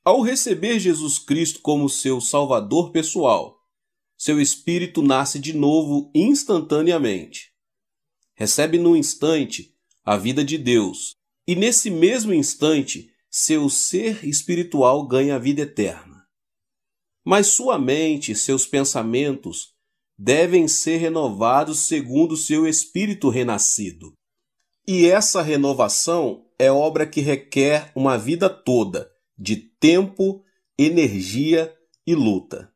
Ao receber Jesus Cristo como seu Salvador pessoal, seu espírito nasce de novo instantaneamente. Recebe no instante a vida de Deus, e nesse mesmo instante, seu ser espiritual ganha a vida eterna. Mas sua mente e seus pensamentos devem ser renovados segundo seu espírito renascido. E essa renovação é obra que requer uma vida toda de tempo, energia e luta.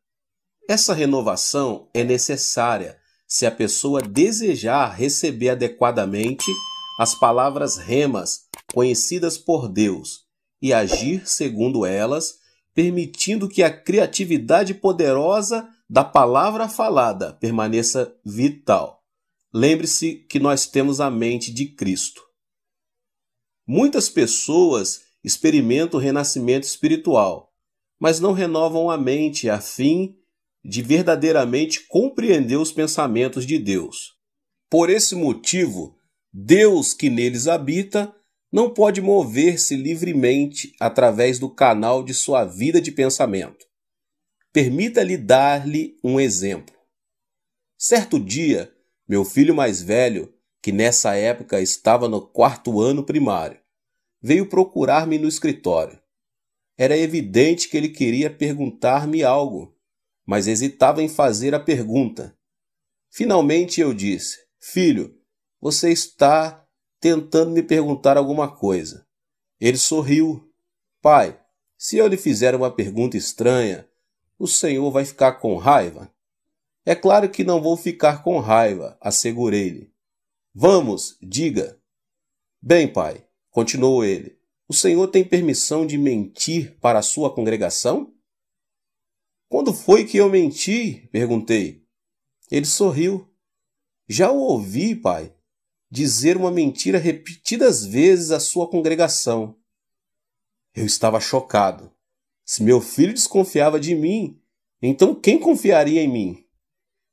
Essa renovação é necessária se a pessoa desejar receber adequadamente as palavras remas conhecidas por Deus e agir segundo elas, permitindo que a criatividade poderosa da palavra falada permaneça vital. Lembre-se que nós temos a mente de Cristo. Muitas pessoas experimentam o renascimento espiritual, mas não renovam a mente a fim de verdadeiramente compreender os pensamentos de Deus. Por esse motivo, Deus que neles habita não pode mover-se livremente através do canal de sua vida de pensamento. Permita-lhe dar-lhe um exemplo. Certo dia, meu filho mais velho, que nessa época estava no 4º ano primário, veio procurar-me no escritório. Era evidente que ele queria perguntar-me algo, mas hesitava em fazer a pergunta. Finalmente eu disse: "Filho, você está tentando me perguntar alguma coisa." Ele sorriu. "Pai, se eu lhe fizer uma pergunta estranha, o senhor vai ficar com raiva?" "É claro que não vou ficar com raiva", assegurei-lhe. "Vamos, diga." "Bem, pai", continuou ele, "o senhor tem permissão de mentir para a sua congregação?" "Quando foi que eu menti?" perguntei. Ele sorriu. "Já o ouvi, pai, dizer uma mentira repetidas vezes à sua congregação." Eu estava chocado. Se meu filho desconfiava de mim, então quem confiaria em mim?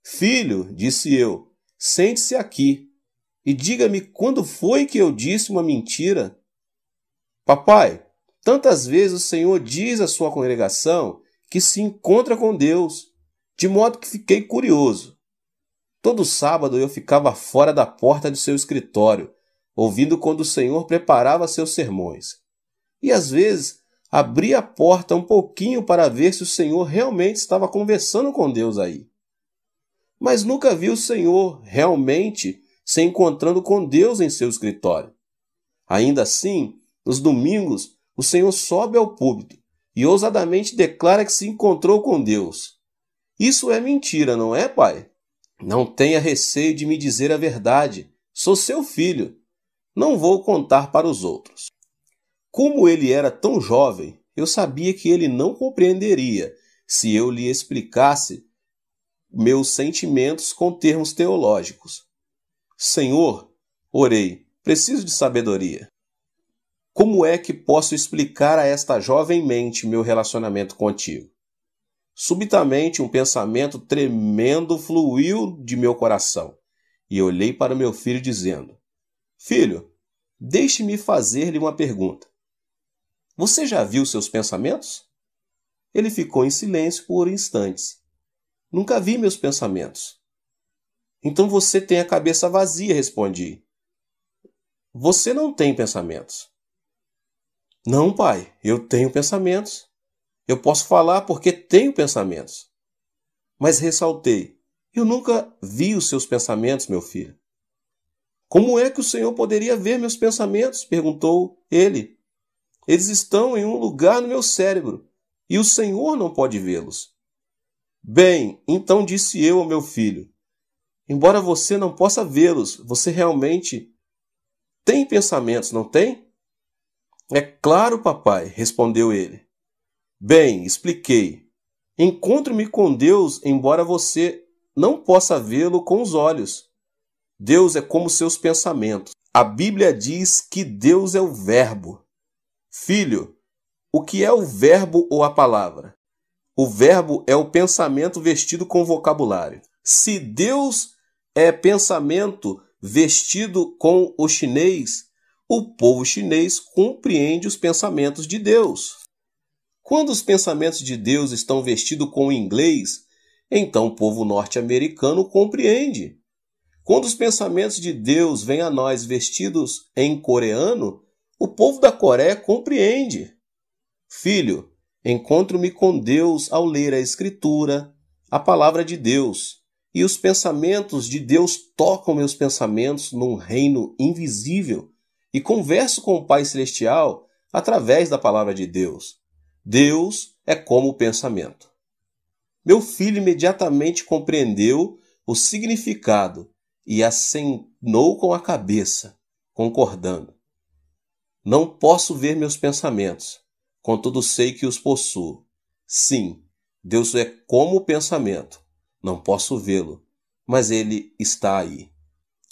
"Filho", disse eu, "sente-se aqui e diga-me quando foi que eu disse uma mentira." "Papai, tantas vezes o senhor diz à sua congregação que se encontra com Deus, de modo que fiquei curioso. Todo sábado eu ficava fora da porta de seu escritório, ouvindo quando o senhor preparava seus sermões. E às vezes abria a porta um pouquinho para ver se o senhor realmente estava conversando com Deus aí. Mas nunca vi o senhor realmente se encontrando com Deus em seu escritório. Ainda assim, nos domingos, o senhor sobe ao púlpito e ousadamente declara que se encontrou com Deus. Isso é mentira, não é, pai? Não tenha receio de me dizer a verdade. Sou seu filho. Não vou contar para os outros." Como ele era tão jovem, eu sabia que ele não compreenderia se eu lhe explicasse meus sentimentos com termos teológicos. "Senhor", orei, "preciso de sabedoria. Como é que posso explicar a esta jovem mente meu relacionamento contigo?" Subitamente um pensamento tremendo fluiu de meu coração e olhei para meu filho dizendo: "Filho, deixe-me fazer-lhe uma pergunta. Você já viu seus pensamentos?" Ele ficou em silêncio por instantes. "Nunca vi meus pensamentos." "Então você tem a cabeça vazia", respondi. "Você não tem pensamentos." "Não, pai, eu tenho pensamentos. Eu posso falar porque tenho pensamentos." Mas ressaltei: "Eu nunca vi os seus pensamentos, meu filho." "Como é que o senhor poderia ver meus pensamentos?" perguntou ele. "Eles estão em um lugar no meu cérebro e o senhor não pode vê-los." "Bem, então disse eu ao meu filho: embora você não possa vê-los, você realmente tem pensamentos, não tem?" "É claro, papai", respondeu ele. "Bem, expliquei. Encontro-me com Deus, embora você não possa vê-lo com os olhos. Deus é como seus pensamentos. A Bíblia diz que Deus é o Verbo." "Filho, o que é o verbo ou a palavra?" "O verbo é o pensamento vestido com vocabulário." Se Deus é pensamento vestido com o chinês, o povo chinês compreende os pensamentos de Deus. Quando os pensamentos de Deus estão vestidos com o inglês, então o povo norte-americano compreende. Quando os pensamentos de Deus vêm a nós vestidos em coreano, o povo da Coreia compreende. Filho, encontro-me com Deus ao ler a Escritura, a palavra de Deus, e os pensamentos de Deus tocam meus pensamentos num reino invisível e converso com o Pai Celestial através da palavra de Deus. Deus é como o pensamento. Meu filho imediatamente compreendeu o significado e acenou com a cabeça, concordando. Não posso ver meus pensamentos, contudo sei que os possuo. Sim, Deus é como o pensamento. Não posso vê-lo, mas ele está aí.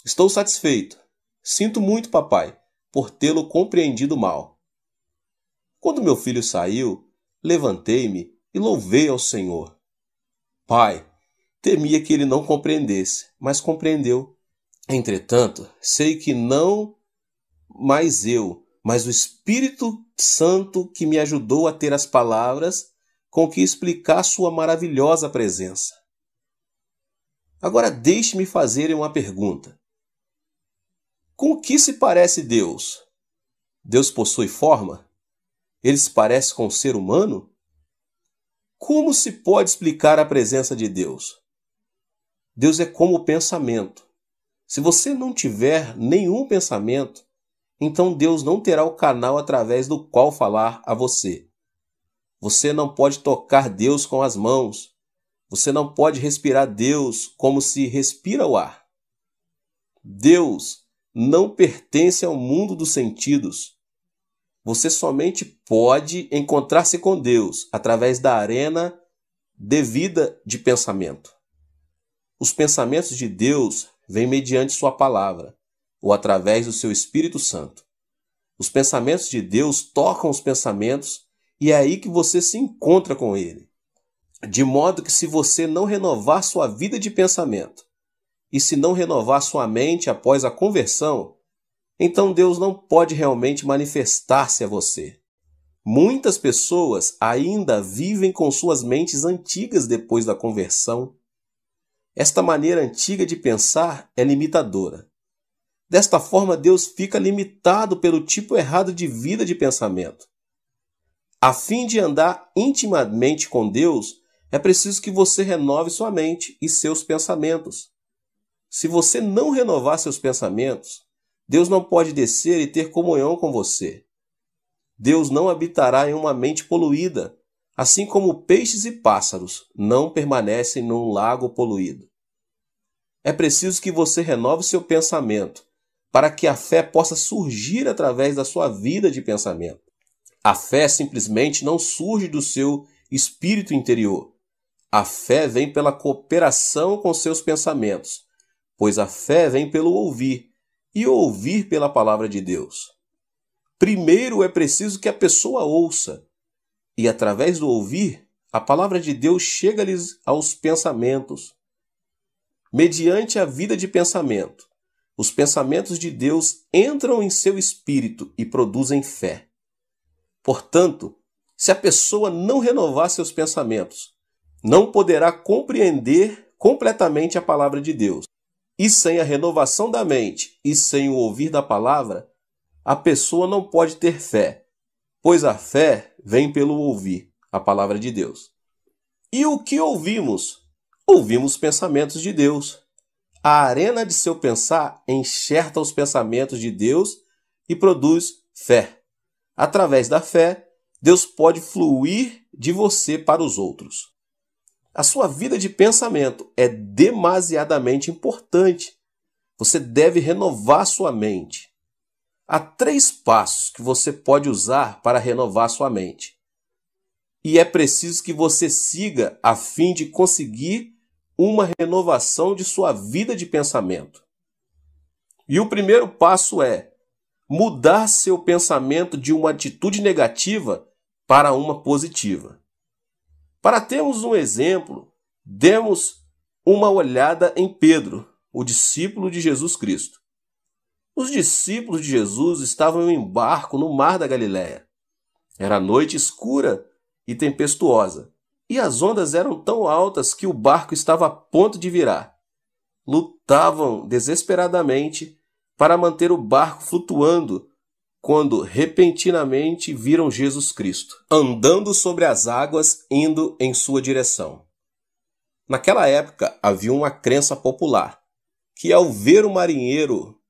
Estou satisfeito. Sinto muito, papai, por tê-lo compreendido mal. Quando meu filho saiu, levantei-me e louvei ao Senhor. Pai, temia que ele não compreendesse, mas compreendeu. Entretanto, sei que não mais eu, mas o Espírito Santo que me ajudou a ter as palavras com que explicar sua maravilhosa presença. Agora deixe-me fazer uma pergunta. Com o que se parece Deus? Deus possui forma? Ele se parece com o ser humano? Como se pode explicar a presença de Deus? Deus é como o pensamento. Se você não tiver nenhum pensamento, então Deus não terá o canal através do qual falar a você. Você não pode tocar Deus com as mãos. Você não pode respirar Deus como se respira o ar. Deus não pertence ao mundo dos sentidos. Você somente pode encontrar-se com Deus através da arena devida de pensamento. Os pensamentos de Deus vêm mediante sua palavra, ou através do seu Espírito Santo. Os pensamentos de Deus tocam os pensamentos e é aí que você se encontra com Ele. De modo que se você não renovar sua vida de pensamento e se não renovar sua mente após a conversão, então Deus não pode realmente manifestar-se a você. Muitas pessoas ainda vivem com suas mentes antigas depois da conversão. Esta maneira antiga de pensar é limitadora. Desta forma, Deus fica limitado pelo tipo errado de vida de pensamento. A fim de andar intimamente com Deus, é preciso que você renove sua mente e seus pensamentos. Se você não renovar seus pensamentos, Deus não pode descer e ter comunhão com você. Deus não habitará em uma mente poluída, assim como peixes e pássaros não permanecem num lago poluído. É preciso que você renove seu pensamento, para que a fé possa surgir através da sua vida de pensamento. A fé simplesmente não surge do seu espírito interior. A fé vem pela cooperação com seus pensamentos, pois a fé vem pelo ouvir, e ouvir pela palavra de Deus. Primeiro é preciso que a pessoa ouça, e através do ouvir, a palavra de Deus chega-lhes aos pensamentos. Mediante a vida de pensamento, os pensamentos de Deus entram em seu espírito e produzem fé. Portanto, se a pessoa não renovar seus pensamentos, não poderá compreender completamente a palavra de Deus. E sem a renovação da mente e sem o ouvir da palavra, a pessoa não pode ter fé, pois a fé vem pelo ouvir a palavra de Deus. E o que ouvimos? Ouvimos os pensamentos de Deus. A arena de seu pensar enxerta os pensamentos de Deus e produz fé. Através da fé, Deus pode fluir de você para os outros. A sua vida de pensamento é demasiadamente importante. Você deve renovar sua mente. Há 3 passos que você pode usar para renovar sua mente. E é preciso que você siga a fim de conseguir uma renovação de sua vida de pensamento. E o primeiro passo é mudar seu pensamento de uma atitude negativa para uma positiva. Para termos um exemplo, demos uma olhada em Pedro, o discípulo de Jesus Cristo. Os discípulos de Jesus estavam em barco no mar da Galileia. Era noite escura e tempestuosa, e as ondas eram tão altas que o barco estava a ponto de virar. Lutavam desesperadamente para manter o barco flutuando, quando repentinamente viram Jesus Cristo, andando sobre as águas, indo em sua direção. Naquela época havia uma crença popular, que ao ver o marinheiro,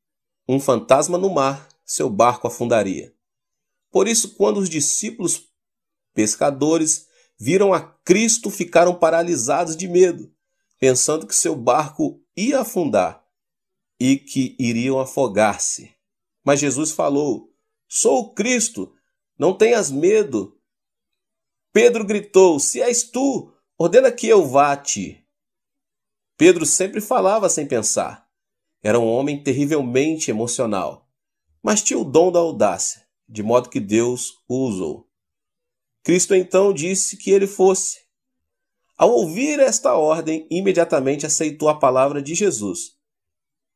um fantasma no mar, seu barco afundaria. Por isso, quando os discípulos pescadores viram a Cristo, ficaram paralisados de medo, pensando que seu barco ia afundar e que iriam afogar-se. Mas Jesus falou: "Sou o Cristo, não tenhas medo." Pedro gritou: "Se és tu, ordena que eu vá a ti." Pedro sempre falava sem pensar. Era um homem terrivelmente emocional, mas tinha o dom da audácia, de modo que Deus o usou. Cristo então disse que ele fosse. Ao ouvir esta ordem, imediatamente aceitou a palavra de Jesus,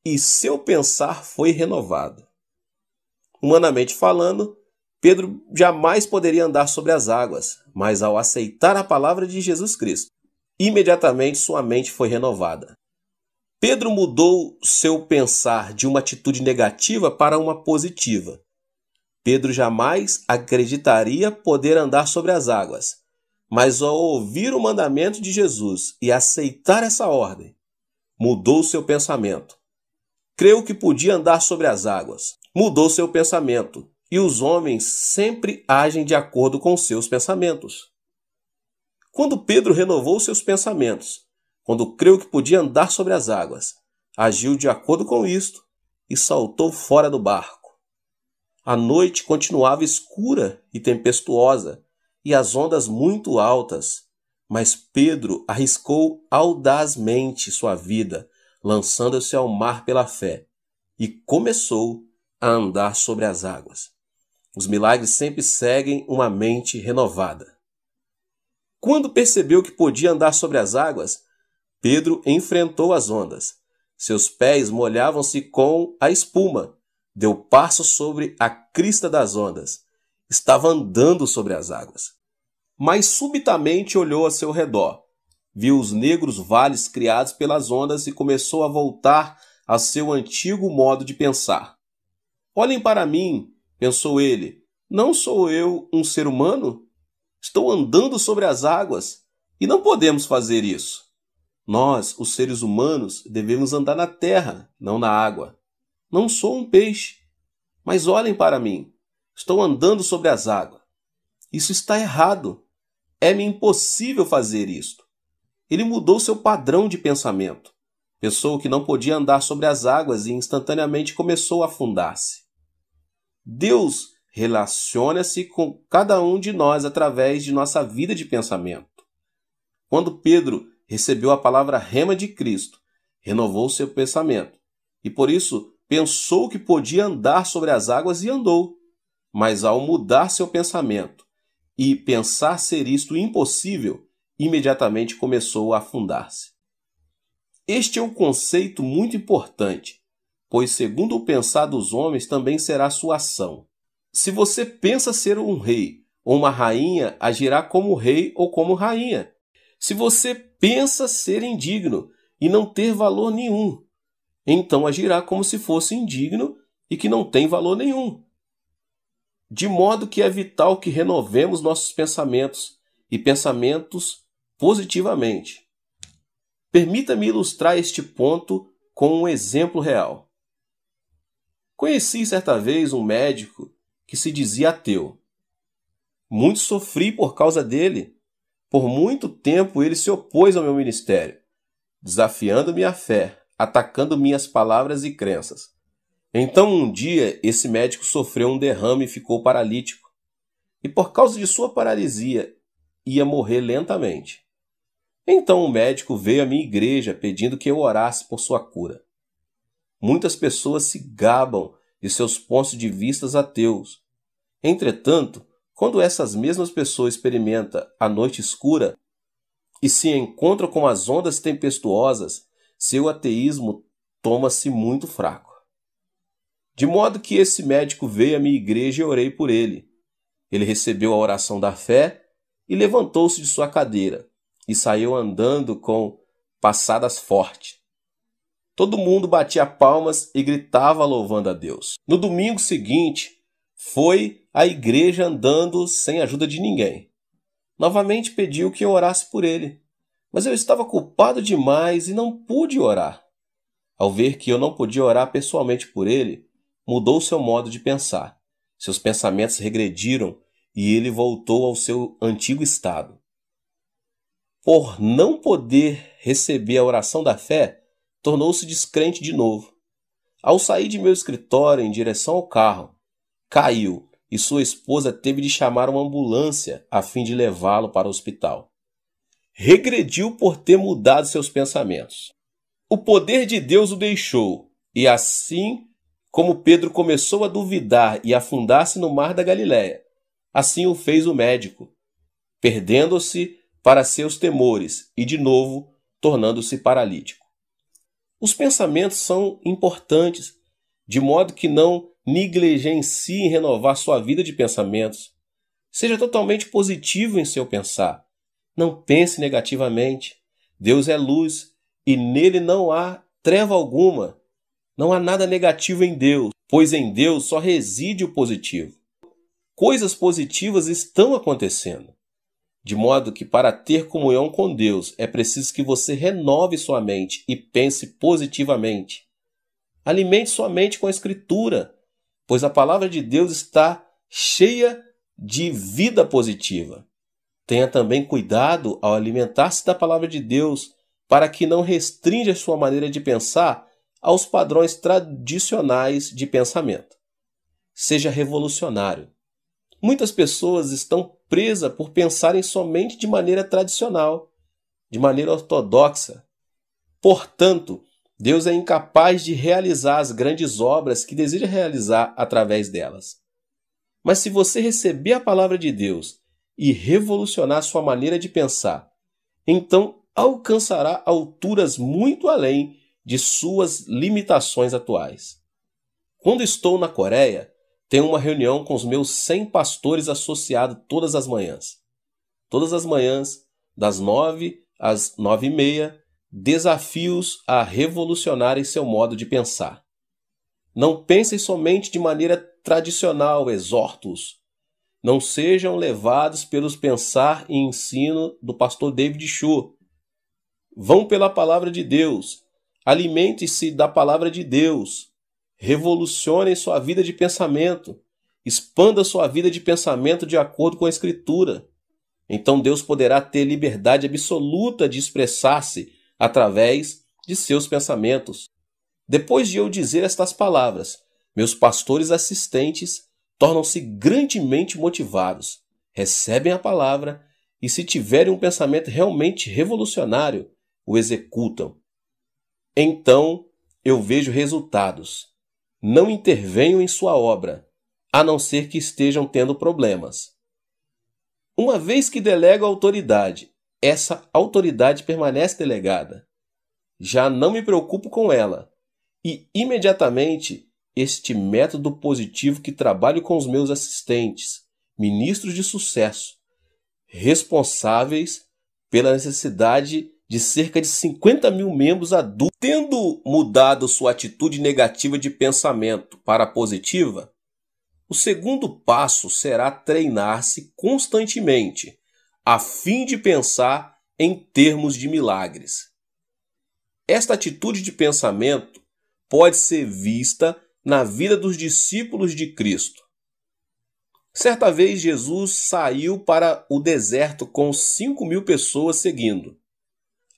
e seu pensar foi renovado. Humanamente falando, Pedro jamais poderia andar sobre as águas, mas ao aceitar a palavra de Jesus Cristo, imediatamente sua mente foi renovada. Pedro mudou seu pensar de uma atitude negativa para uma positiva. Pedro jamais acreditaria poder andar sobre as águas, mas ao ouvir o mandamento de Jesus e aceitar essa ordem, mudou seu pensamento. Creu que podia andar sobre as águas, mudou seu pensamento, e os homens sempre agem de acordo com seus pensamentos. Quando Pedro renovou seus pensamentos, quando creu que podia andar sobre as águas, agiu de acordo com isto e saltou fora do barco. A noite continuava escura e tempestuosa, e as ondas muito altas, mas Pedro arriscou audazmente sua vida, lançando-se ao mar pela fé, e começou a andar sobre as águas. Os milagres sempre seguem uma mente renovada. Quando percebeu que podia andar sobre as águas, Pedro enfrentou as ondas. Seus pés molhavam-se com a espuma. Deu passo sobre a crista das ondas. Estava andando sobre as águas. Mas subitamente olhou a seu redor. Viu os negros vales criados pelas ondas e começou a voltar a seu antigo modo de pensar. "Olhem para mim", pensou ele. "Não sou eu um ser humano? Estou andando sobre as águas e não podemos fazer isso. Nós, os seres humanos, devemos andar na terra, não na água. Não sou um peixe, mas olhem para mim. Estou andando sobre as águas. Isso está errado. É-me impossível fazer isto." Ele mudou seu padrão de pensamento. Pensou que não podia andar sobre as águas e instantaneamente começou a afundar-se. Deus relaciona-se com cada um de nós através de nossa vida de pensamento. Quando Pedro recebeu a palavra rema de Cristo, renovou seu pensamento e por isso pensou que podia andar sobre as águas e andou. Mas ao mudar seu pensamento e pensar ser isto impossível, imediatamente começou a afundar-se. Este é um conceito muito importante, pois segundo o pensar dos homens também será sua ação. Se você pensa ser um rei ou uma rainha, agirá como rei ou como rainha. Se você pensa ser indigno e não ter valor nenhum, então agirá como se fosse indigno e que não tem valor nenhum. De modo que é vital que renovemos nossos pensamentos e pensamentos positivamente. Permita-me ilustrar este ponto com um exemplo real. Conheci certa vez um médico que se dizia ateu. Muito sofri por causa dele. Por muito tempo ele se opôs ao meu ministério, desafiando minha fé, atacando minhas palavras e crenças. Então um dia esse médico sofreu um derrame e ficou paralítico. E por causa de sua paralisia, ia morrer lentamente. Então o médico veio à minha igreja pedindo que eu orasse por sua cura. Muitas pessoas se gabam de seus pontos de vista ateus. Entretanto, quando essas mesmas pessoas experimentam a noite escura e se encontram com as ondas tempestuosas, seu ateísmo torna-se muito fraco. De modo que esse médico veio à minha igreja e orei por ele. Ele recebeu a oração da fé e levantou-se de sua cadeira e saiu andando com passadas fortes. Todo mundo batia palmas e gritava louvando a Deus. No domingo seguinte, foi à igreja andando sem ajuda de ninguém. Novamente pediu que eu orasse por ele, mas eu estava culpado demais e não pude orar. Ao ver que eu não podia orar pessoalmente por ele, mudou seu modo de pensar. Seus pensamentos regrediram e ele voltou ao seu antigo estado. Por não poder receber a oração da fé, tornou-se descrente de novo. Ao sair de meu escritório em direção ao carro, caiu e sua esposa teve de chamar uma ambulância a fim de levá-lo para o hospital. Regrediu por ter mudado seus pensamentos. O poder de Deus o deixou, e assim como Pedro começou a duvidar e afundar-se no mar da Galileia, assim o fez o médico, perdendo-se para seus temores e, de novo, tornando-se paralítico. Os pensamentos são importantes, de modo que não negligencie em renovar sua vida de pensamentos. Seja totalmente positivo em seu pensar. Não pense negativamente. Deus é luz e nele não há treva alguma. Não há nada negativo em Deus, pois em Deus só reside o positivo. Coisas positivas estão acontecendo. De modo que para ter comunhão com Deus é preciso que você renove sua mente e pense positivamente. Alimente sua mente com a Escritura, pois a palavra de Deus está cheia de vida positiva. Tenha também cuidado ao alimentar-se da palavra de Deus para que não restrinja sua maneira de pensar aos padrões tradicionais de pensamento. Seja revolucionário. Muitas pessoas estão presas por pensarem somente de maneira tradicional, de maneira ortodoxa. Portanto, Deus é incapaz de realizar as grandes obras que deseja realizar através delas. Mas se você receber a palavra de Deus e revolucionar sua maneira de pensar, então alcançará alturas muito além de suas limitações atuais. Quando estou na Coreia, tenho uma reunião com os meus 100 pastores associados todas as manhãs. Todas as manhãs, das 9 às 9h30, desafios a revolucionarem seu modo de pensar. Não pensem somente de maneira tradicional, exortos. Não sejam levados pelos pensar e ensino do pastor David Cho. Vão pela palavra de Deus. Alimente-se da palavra de Deus. Revolucione sua vida de pensamento. Expanda sua vida de pensamento de acordo com a Escritura. Então Deus poderá ter liberdade absoluta de expressar-se através de seus pensamentos. Depois de eu dizer estas palavras, meus pastores assistentes tornam-se grandemente motivados, recebem a palavra e, se tiverem um pensamento realmente revolucionário, o executam. Então eu vejo resultados. Não intervenho em sua obra, a não ser que estejam tendo problemas. Uma vez que delego a autoridade, essa autoridade permanece delegada. Já não me preocupo com ela e, imediatamente, este método positivo que trabalho com os meus assistentes, ministros de sucesso, responsáveis pela necessidade de cerca de 50 mil membros adultos, tendo mudado sua atitude negativa de pensamento para a positiva, o segundo passo será treinar-se constantemente, a fim de pensar em termos de milagres. Esta atitude de pensamento pode ser vista na vida dos discípulos de Cristo. Certa vez Jesus saiu para o deserto com 5.000 pessoas seguindo.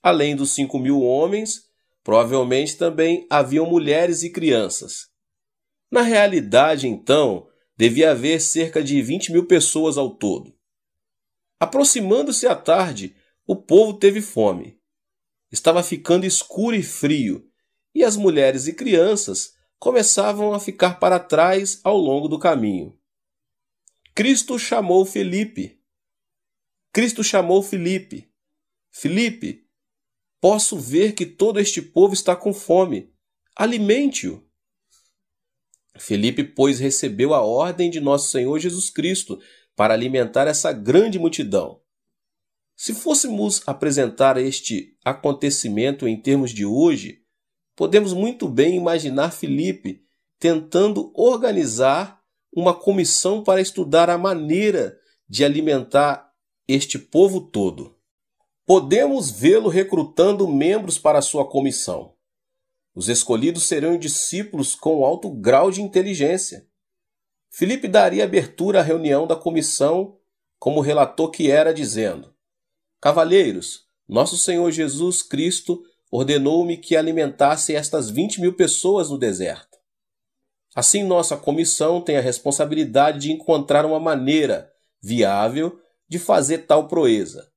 Além dos 5.000 homens, provavelmente também haviam mulheres e crianças. Na realidade, então, devia haver cerca de 20.000 pessoas ao todo. Aproximando-se a tarde, o povo teve fome. Estava ficando escuro e frio, e as mulheres e crianças começavam a ficar para trás ao longo do caminho. Cristo chamou Filipe. Filipe, posso ver que todo este povo está com fome. Alimente-o. Filipe, pois, recebeu a ordem de nosso Senhor Jesus Cristo para alimentar essa grande multidão. Se fôssemos apresentar este acontecimento em termos de hoje, podemos muito bem imaginar Filipe tentando organizar uma comissão para estudar a maneira de alimentar este povo todo. Podemos vê-lo recrutando membros para sua comissão. Os escolhidos serão discípulos com alto grau de inteligência. Filipe daria abertura à reunião da comissão como relator que era, dizendo: Cavalheiros, nosso Senhor Jesus Cristo ordenou-me que alimentasse estas 20.000 pessoas no deserto. Assim, nossa comissão tem a responsabilidade de encontrar uma maneira viável de fazer tal proeza.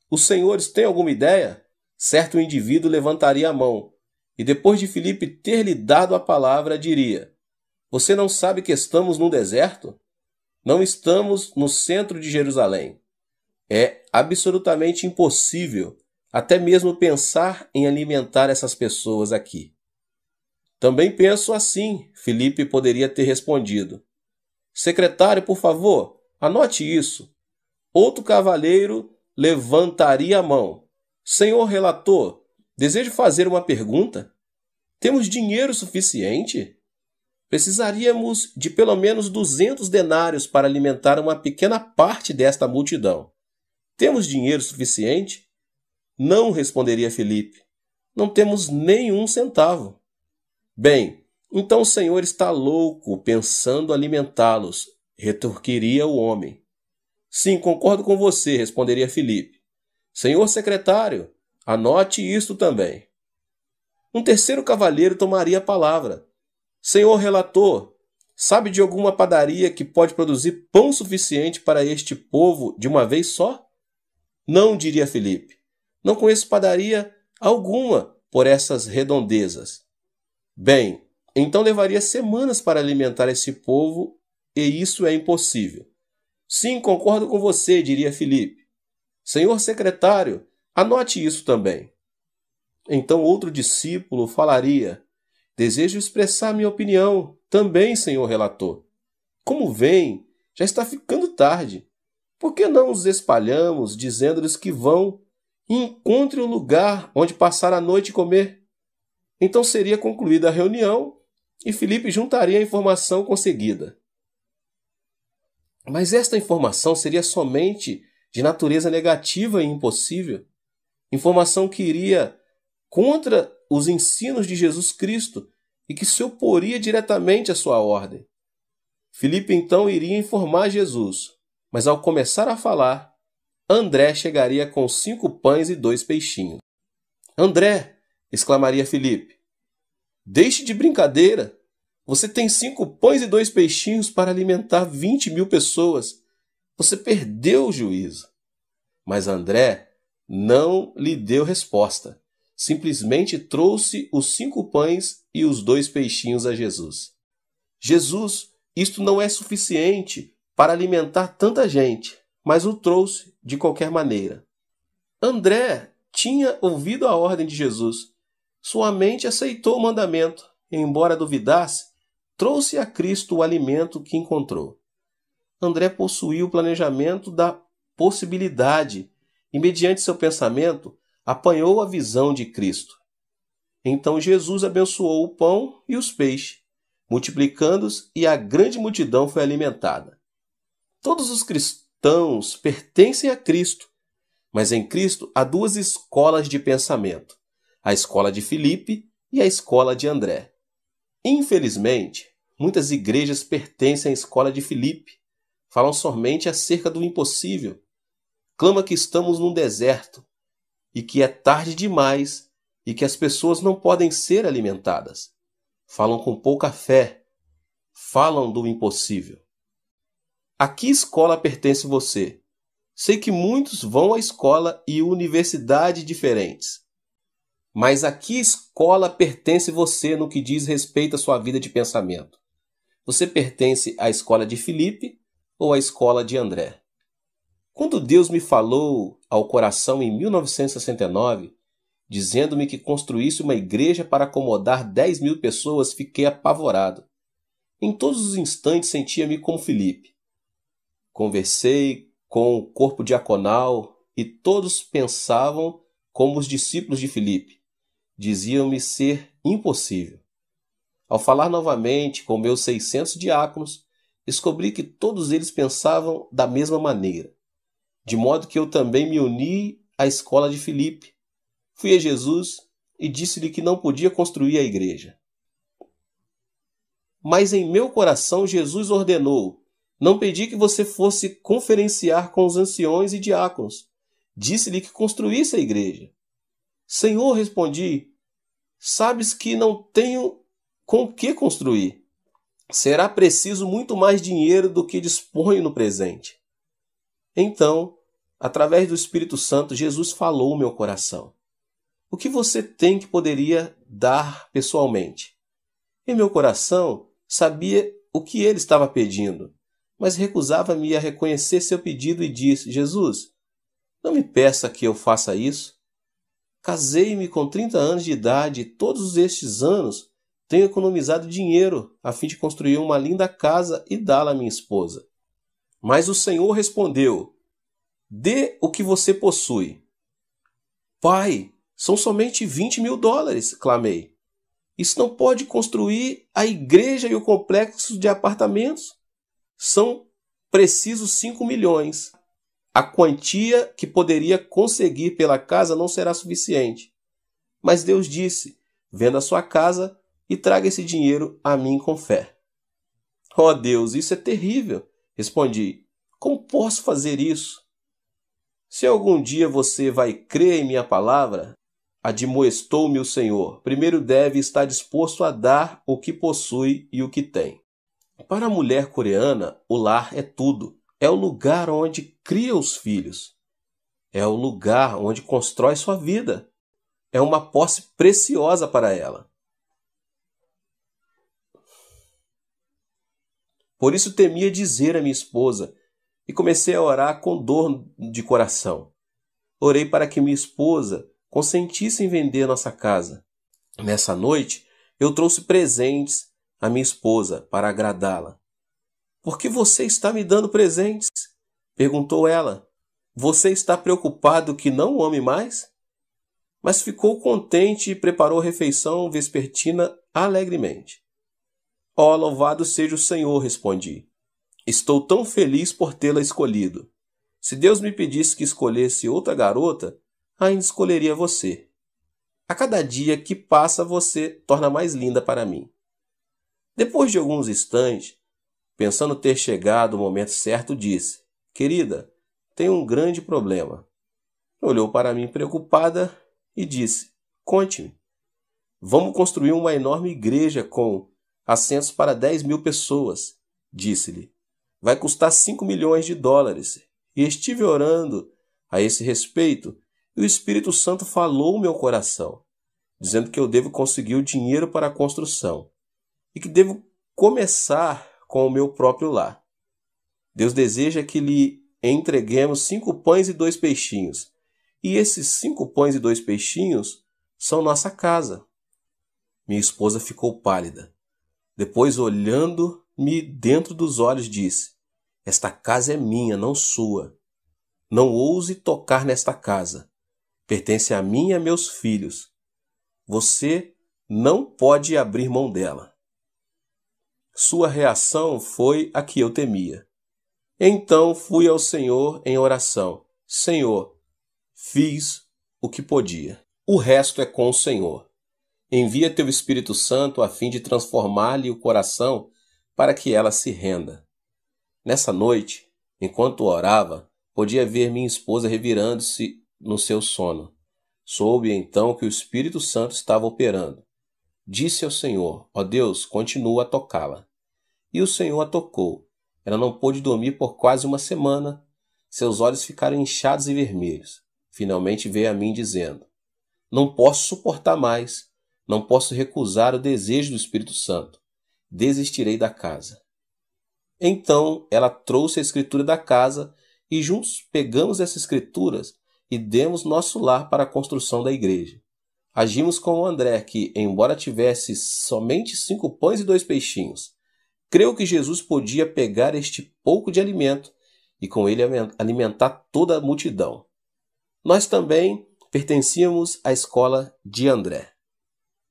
Os senhores têm alguma ideia? Certo indivíduo levantaria a mão e, depois de Filipe ter lhe dado a palavra, diria: Você não sabe que estamos num deserto? Não estamos no centro de Jerusalém. É absolutamente impossível até mesmo pensar em alimentar essas pessoas aqui. Também penso assim, Filipe poderia ter respondido. Secretário, por favor, anote isso. Outro cavalheiro levantaria a mão. Senhor relator, desejo fazer uma pergunta? Temos dinheiro suficiente? Precisaríamos de pelo menos 200 denários para alimentar uma pequena parte desta multidão. Temos dinheiro suficiente? Não, responderia Filipe. Não temos nenhum centavo. Bem, então o Senhor está louco pensando alimentá-los, retorquiria o homem. Sim, concordo com você, responderia Filipe. Senhor secretário, anote isto também. Um terceiro cavalheiro tomaria a palavra. Senhor relator, sabe de alguma padaria que pode produzir pão suficiente para este povo de uma vez só? Não, diria Filipe. Não conheço padaria alguma por essas redondezas. Bem, então levaria semanas para alimentar esse povo e isso é impossível. Sim, concordo com você, diria Filipe. Senhor secretário, anote isso também. Então outro discípulo falaria: Desejo expressar minha opinião também, senhor relator. Como vem, já está ficando tarde. Por que não os espalhamos, dizendo-lhes que vão e encontrem um lugar onde passar a noite e comer? Então seria concluída a reunião e Filipe juntaria a informação conseguida. Mas esta informação seria somente de natureza negativa e impossível. Informação que iria contra os ensinos de Jesus Cristo e que se oporia diretamente à sua ordem. Filipe então iria informar Jesus, mas ao começar a falar, André chegaria com 5 pães e 2 peixinhos. André, exclamaria Filipe, deixe de brincadeira. Você tem 5 pães e 2 peixinhos para alimentar 20.000 pessoas. Você perdeu o juízo. Mas André não lhe deu resposta. Simplesmente trouxe os 5 pães e os 2 peixinhos a Jesus. Jesus, isto não é suficiente para alimentar tanta gente, mas o trouxe de qualquer maneira. André tinha ouvido a ordem de Jesus. Sua mente aceitou o mandamento, e, embora duvidasse, trouxe a Cristo o alimento que encontrou. André possuía o planejamento da possibilidade e, mediante seu pensamento, apanhou a visão de Cristo. Então Jesus abençoou o pão e os peixes, multiplicando-os, e a grande multidão foi alimentada. Todos os cristãos pertencem a Cristo, mas em Cristo há 2 escolas de pensamento, a escola de Filipe e a escola de André. Infelizmente, muitas igrejas pertencem à escola de Filipe, falam somente acerca do impossível, clama que estamos num deserto e que é tarde demais e que as pessoas não podem ser alimentadas. Falam com pouca fé, falam do impossível. A que escola pertence você? Sei que muitos vão à escola e universidade diferentes. Mas a que escola pertence você no que diz respeito à sua vida de pensamento? Você pertence à escola de Filipe ou à escola de André? Quando Deus me falou ao coração em 1969, dizendo-me que construísse uma igreja para acomodar 10.000 pessoas, fiquei apavorado. Em todos os instantes sentia-me como Filipe. Conversei com o corpo diaconal e todos pensavam como os discípulos de Filipe. Diziam-me ser impossível. Ao falar novamente com meus 600 diáconos, descobri que todos eles pensavam da mesma maneira, de modo que eu também me uni à escola de Filipe. Fui a Jesus e disse-lhe que não podia construir a igreja. Mas em meu coração Jesus ordenou: não pedi que você fosse conferenciar com os anciões e diáconos. Disse-lhe que construísse a igreja. Senhor, respondi, sabes que não tenho com o que construir. Será preciso muito mais dinheiro do que disponho no presente. Então, através do Espírito Santo, Jesus falou ao meu coração. O que você tem que poderia dar pessoalmente? Em meu coração, sabia o que ele estava pedindo, mas recusava-me a reconhecer seu pedido e disse: Jesus, não me peça que eu faça isso. Casei-me com 30 anos de idade e todos estes anos tenho economizado dinheiro a fim de construir uma linda casa e dá-la à minha esposa. Mas o Senhor respondeu: dê o que você possui. Pai, são somente $20.000, clamei. Isso não pode construir a igreja e o complexo de apartamentos. São precisos 5 milhões. A quantia que poderia conseguir pela casa não será suficiente. Mas Deus disse: venda a sua casa e traga esse dinheiro a mim com fé. Oh Deus, isso é terrível, respondi. Como posso fazer isso? Se algum dia você vai crer em minha palavra, admoestou-me o Senhor, primeiro deve estar disposto a dar o que possui e o que tem. Para a mulher coreana, o lar é tudo. É o lugar onde cria os filhos. É o lugar onde constrói sua vida. É uma posse preciosa para ela. Por isso temia dizer à minha esposa e comecei a orar com dor de coração. Orei para que minha esposa consentisse em vender nossa casa. Nessa noite, eu trouxe presentes à minha esposa para agradá-la. Por que você está me dando presentes? Perguntou ela. Você está preocupado que não o ame mais? Mas ficou contente e preparou a refeição vespertina alegremente. Oh, louvado seja o Senhor, respondi. Estou tão feliz por tê-la escolhido. Se Deus me pedisse que escolhesse outra garota, ainda escolheria você. A cada dia que passa, você torna mais linda para mim. Depois de alguns instantes, pensando ter chegado o momento certo, disse: querida, tenho um grande problema. Olhou para mim preocupada e disse: conte-me. Vamos construir uma enorme igreja com assentos para 10.000 pessoas, disse-lhe. Vai custar $5 milhões. E estive orando a esse respeito e o Espírito Santo falou ao meu coração, dizendo que eu devo conseguir o dinheiro para a construção e que devo começar com o meu próprio lar. Deus deseja que lhe entreguemos 5 pães e 2 peixinhos. E esses 5 pães e 2 peixinhos são nossa casa. Minha esposa ficou pálida. Depois, olhando-me dentro dos olhos, disse: esta casa é minha, não sua. Não ouse tocar nesta casa. Pertence a mim e a meus filhos. Você não pode abrir mão dela. Sua reação foi a que eu temia. Então fui ao Senhor em oração. Senhor, fiz o que podia. O resto é com o Senhor. Envia teu Espírito Santo a fim de transformar-lhe o coração para que ela se renda. Nessa noite, enquanto orava, podia ver minha esposa revirando-se no seu sono. Soube então que o Espírito Santo estava operando. Disse ao Senhor: ó Deus, continua a tocá-la. E o Senhor a tocou. Ela não pôde dormir por quase uma semana. Seus olhos ficaram inchados e vermelhos. Finalmente veio a mim dizendo: não posso suportar mais. Não posso recusar o desejo do Espírito Santo. Desistirei da casa. Então ela trouxe a escritura da casa e juntos pegamos essas escrituras e demos nosso lar para a construção da igreja. Agimos como André, que, embora tivesse somente 5 pães e 2 peixinhos, creu que Jesus podia pegar este pouco de alimento e com ele alimentar toda a multidão. Nós também pertencíamos à escola de André.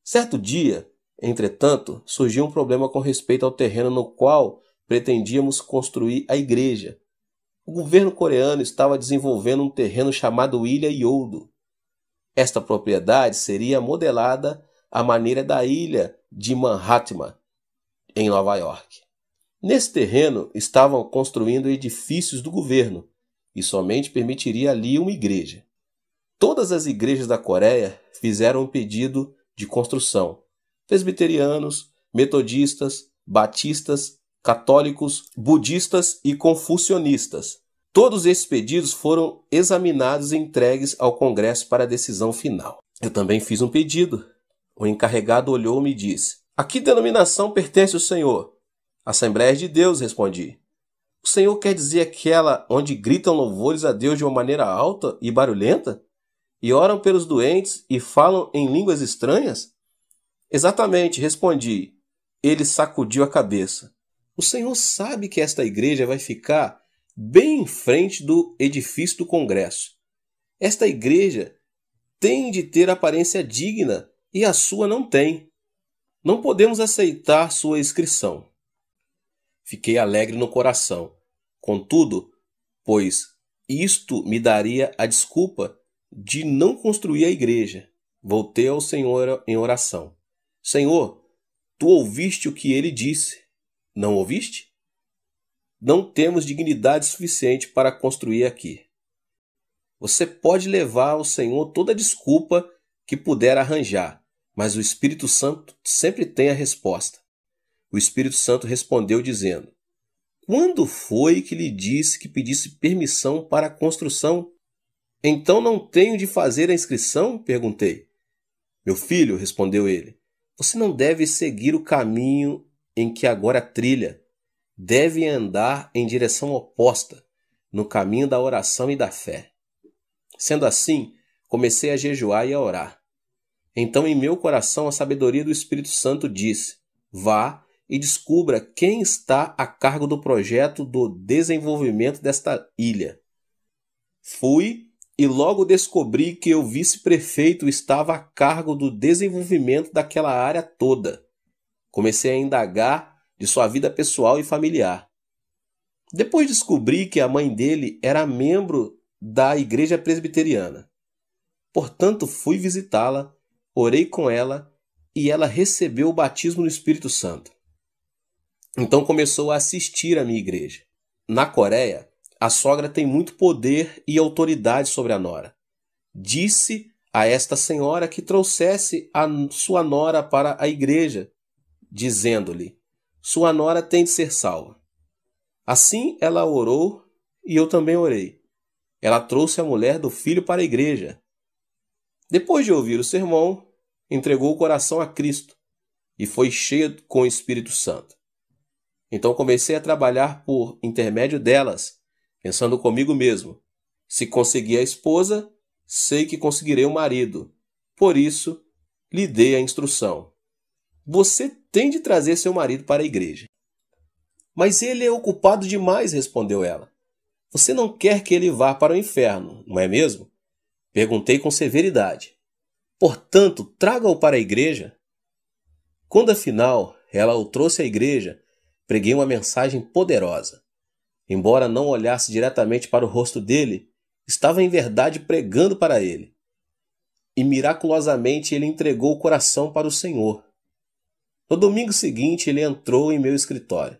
Certo dia, entretanto, surgiu um problema com respeito ao terreno no qual pretendíamos construir a igreja. O governo coreano estava desenvolvendo um terreno chamado Ilha Yeoudo. Esta propriedade seria modelada à maneira da ilha de Manhattan, em Nova York. Nesse terreno estavam construindo edifícios do governo e somente permitiria ali uma igreja. Todas as igrejas da Coreia fizeram um pedido de construção. Presbiterianos, metodistas, batistas, católicos, budistas e confucionistas. Todos esses pedidos foram examinados e entregues ao Congresso para a decisão final. Eu também fiz um pedido. O encarregado olhou-me e disse: "A que denominação pertence o senhor?" "Assembleia de Deus", respondi. "O senhor quer dizer aquela onde gritam louvores a Deus de uma maneira alta e barulhenta? E oram pelos doentes e falam em línguas estranhas?" "Exatamente", respondi. Ele sacudiu a cabeça. "O senhor sabe que esta igreja vai ficar bem em frente do edifício do Congresso. Esta igreja tem de ter aparência digna e a sua não tem. Não podemos aceitar sua inscrição." Fiquei alegre no coração. Contudo, pois isto me daria a desculpa de não construir a igreja, voltei ao Senhor em oração. "Senhor, tu ouviste o que ele disse. Não ouviste? Não temos dignidade suficiente para construir aqui. Você pode levar ao Senhor toda a desculpa que puder arranjar, mas o Espírito Santo sempre tem a resposta." O Espírito Santo respondeu dizendo: "Quando foi que lhe disse que pedisse permissão para a construção?" "Então não tenho de fazer a inscrição?" perguntei. "Meu filho", respondeu ele, "você não deve seguir o caminho em que agora trilha. Deve andar em direção oposta, no caminho da oração e da fé." Sendo assim, comecei a jejuar e a orar. Então em meu coração a sabedoria do Espírito Santo disse: "Vá e descubra quem está a cargo do projeto do desenvolvimento desta ilha." Fui e logo descobri que o vice-prefeito estava a cargo do desenvolvimento daquela área toda. Comecei a indagar de sua vida pessoal e familiar. Depois descobri que a mãe dele era membro da igreja presbiteriana. Portanto, fui visitá-la, orei com ela e ela recebeu o batismo no Espírito Santo. Então começou a assistir à minha igreja. Na Coreia, a sogra tem muito poder e autoridade sobre a nora. Disse a esta senhora que trouxesse a sua nora para a igreja, dizendo-lhe: "Sua nora tem de ser salva." Assim ela orou e eu também orei. Ela trouxe a mulher do filho para a igreja. Depois de ouvir o sermão, entregou o coração a Cristo e foi cheia com o Espírito Santo. Então comecei a trabalhar por intermédio delas, pensando comigo mesmo: se consegui a esposa, sei que conseguirei o marido. Por isso, lhe dei a instrução: "Você tem de trazer seu marido para a igreja." "Mas ele é ocupado demais", respondeu ela. "Você não quer que ele vá para o inferno, não é mesmo?" Perguntei com severidade. "Portanto, traga-o para a igreja." Quando afinal ela o trouxe à igreja, preguei uma mensagem poderosa. Embora não olhasse diretamente para o rosto dele, estava em verdade pregando para ele. E miraculosamente ele entregou o coração para o Senhor. No domingo seguinte ele entrou em meu escritório.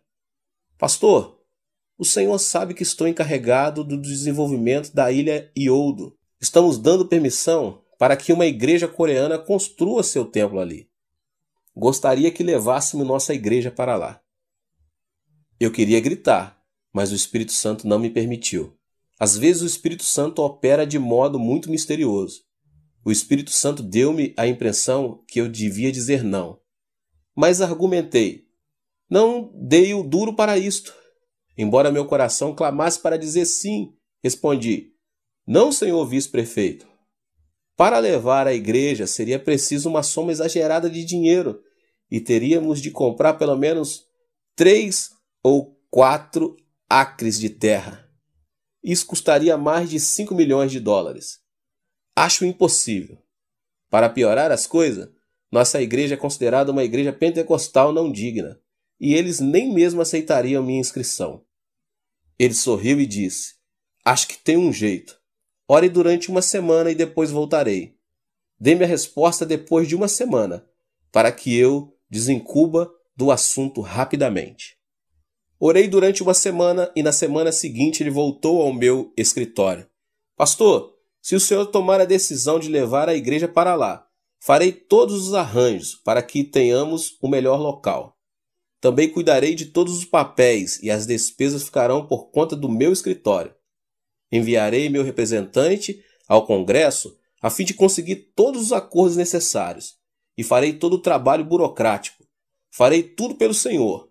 "Pastor, o senhor sabe que estou encarregado do desenvolvimento da ilha Yeoudo. Estamos dando permissão para que uma igreja coreana construa seu templo ali. Gostaria que levássemos nossa igreja para lá." Eu queria gritar, mas o Espírito Santo não me permitiu. Às vezes o Espírito Santo opera de modo muito misterioso. O Espírito Santo deu-me a impressão que eu devia dizer não. Mas argumentei: "Não dei o duro para isto." Embora meu coração clamasse para dizer sim, respondi: "Não, senhor vice-prefeito. Para levar a igreja seria preciso uma soma exagerada de dinheiro e teríamos de comprar pelo menos 3 ou 4 acres de terra. Isso custaria mais de $5 milhões. Acho impossível. Para piorar as coisas, nossa igreja é considerada uma igreja pentecostal não digna, e eles nem mesmo aceitariam minha inscrição. Ele sorriu e disse: Acho que tem um jeito. Ore durante uma semana e depois voltarei. Dê-me a resposta depois de uma semana, para que eu desincuba do assunto rapidamente. Orei durante uma semana e na semana seguinte ele voltou ao meu escritório. Pastor, se o senhor tomar a decisão de levar a igreja para lá, farei todos os arranjos para que tenhamos o melhor local. Também cuidarei de todos os papéis e as despesas ficarão por conta do meu escritório. Enviarei meu representante ao Congresso a fim de conseguir todos os acordos necessários e farei todo o trabalho burocrático. Farei tudo pelo Senhor.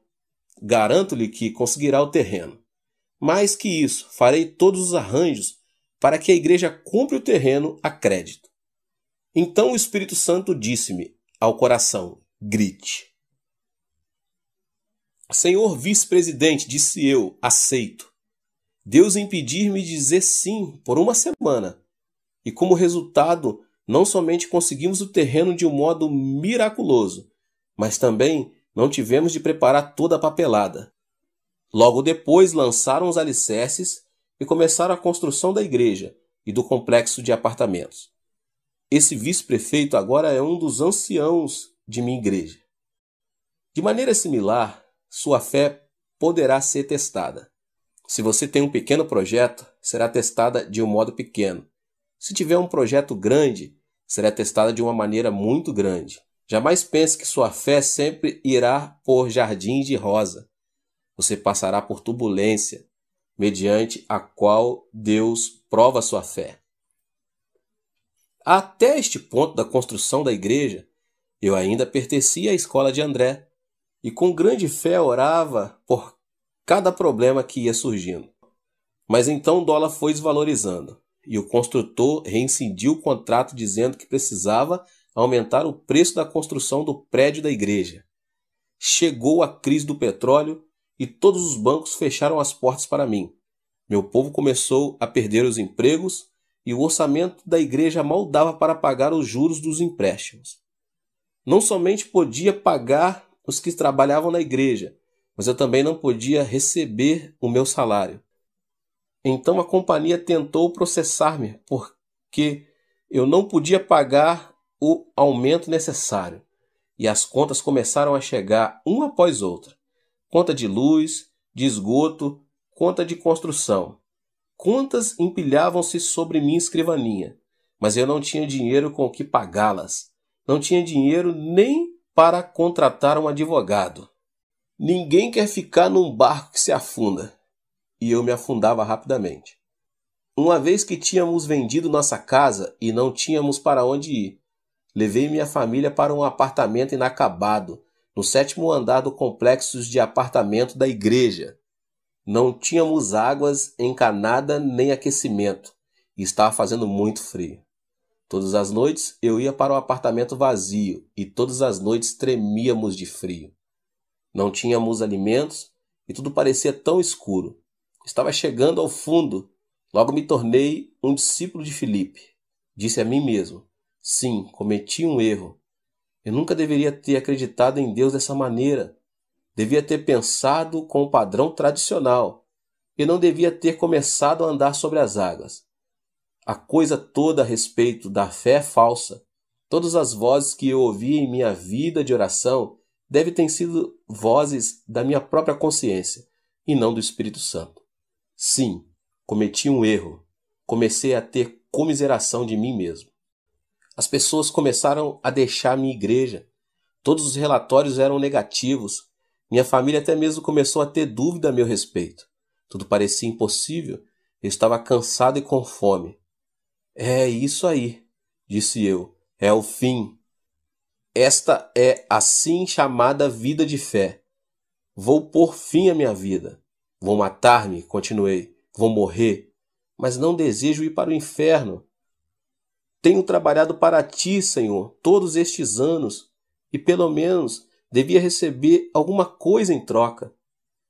Garanto-lhe que conseguirá o terreno. Mais que isso, farei todos os arranjos para que a igreja compre o terreno a crédito. Então o Espírito Santo disse-me ao coração: grite. Senhor vice-presidente, disse eu, aceito. Deus impedir-me de dizer sim por uma semana. E como resultado, não somente conseguimos o terreno de um modo miraculoso, mas também não tivemos de preparar toda a papelada. Logo depois lançaram os alicerces e começaram a construção da igreja e do complexo de apartamentos. Esse vice-prefeito agora é um dos anciãos de minha igreja. De maneira similar, sua fé poderá ser testada. Se você tem um pequeno projeto, será testada de um modo pequeno. Se tiver um projeto grande, será testada de uma maneira muito grande. Jamais pense que sua fé sempre irá por jardins de rosa. Você passará por turbulência, mediante a qual Deus prova sua fé. Até este ponto da construção da igreja, eu ainda pertencia à escola de André e com grande fé orava por cada problema que ia surgindo. Mas então o dólar foi desvalorizando e o construtor reincidiu o contrato dizendo que precisava aumentar o preço da construção do prédio da igreja. Chegou a crise do petróleo e todos os bancos fecharam as portas para mim. Meu povo começou a perder os empregos e o orçamento da igreja mal dava para pagar os juros dos empréstimos. Não somente podia pagar os que trabalhavam na igreja, mas eu também não podia receber o meu salário. Então a companhia tentou processar-me porque eu não podia pagar o aumento necessário. E as contas começaram a chegar uma após outra. Conta de luz, de esgoto, conta de construção. Contas empilhavam-se sobre minha escrivaninha, mas eu não tinha dinheiro com o que pagá-las. Não tinha dinheiro nem para contratar um advogado. Ninguém quer ficar num barco que se afunda. E eu me afundava rapidamente. Uma vez que tínhamos vendido nossa casa e não tínhamos para onde ir, levei minha família para um apartamento inacabado, no 7º andar do complexo de apartamento da igreja. Não tínhamos águas encanada nem aquecimento, e estava fazendo muito frio. Todas as noites eu ia para o apartamento vazio, e todas as noites tremíamos de frio. Não tínhamos alimentos, e tudo parecia tão escuro. Estava chegando ao fundo, logo me tornei um discípulo de Filipe. Disse a mim mesmo: sim, cometi um erro. Eu nunca deveria ter acreditado em Deus dessa maneira. Devia ter pensado com o padrão tradicional. E não devia ter começado a andar sobre as águas. A coisa toda a respeito da fé é falsa. Todas as vozes que eu ouvi em minha vida de oração devem ter sido vozes da minha própria consciência e não do Espírito Santo. Sim, cometi um erro. Comecei a ter comiseração de mim mesmo. As pessoas começaram a deixar minha igreja. Todos os relatórios eram negativos. Minha família até mesmo começou a ter dúvida a meu respeito. Tudo parecia impossível. Eu estava cansado e com fome. É isso aí, disse eu. É o fim. Esta é assim chamada vida de fé. Vou pôr fim à minha vida. Vou matar-me, continuei. Vou morrer. Mas não desejo ir para o inferno. Tenho trabalhado para ti, Senhor, todos estes anos, e pelo menos devia receber alguma coisa em troca.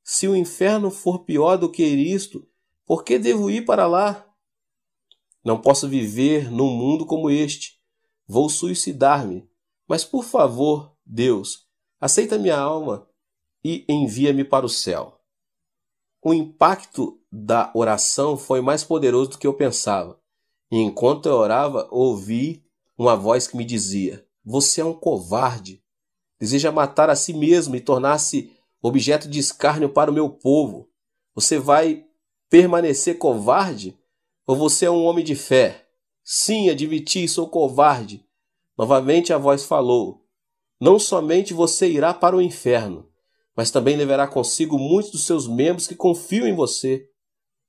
Se o inferno for pior do que isto, por que devo ir para lá? Não posso viver num mundo como este. Vou suicidar-me. Mas, por favor, Deus, aceita minha alma e envia-me para o céu. O impacto da oração foi mais poderoso do que eu pensava. E enquanto eu orava, ouvi uma voz que me dizia: você é um covarde. Deseja matar a si mesmo e tornar-se objeto de escárnio para o meu povo. Você vai permanecer covarde? Ou você é um homem de fé? Sim, admiti, sou covarde. Novamente a voz falou: não somente você irá para o inferno, mas também levará consigo muitos dos seus membros que confiam em você.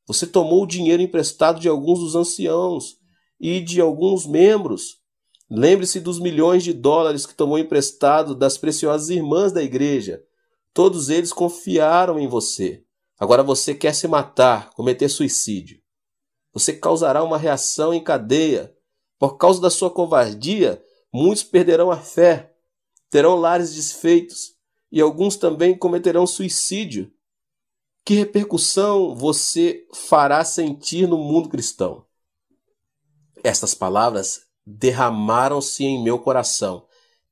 Você tomou o dinheiro emprestado de alguns dos anciãos e de alguns membros. Lembre-se dos milhões de dólares que tomou emprestado das preciosas irmãs da igreja. Todos eles confiaram em você. Agora você quer se matar, cometer suicídio. Você causará uma reação em cadeia. Por causa da sua covardia, muitos perderão a fé, terão lares desfeitos e alguns também cometerão suicídio. Que repercussão você fará sentir no mundo cristão? Estas palavras derramaram-se em meu coração.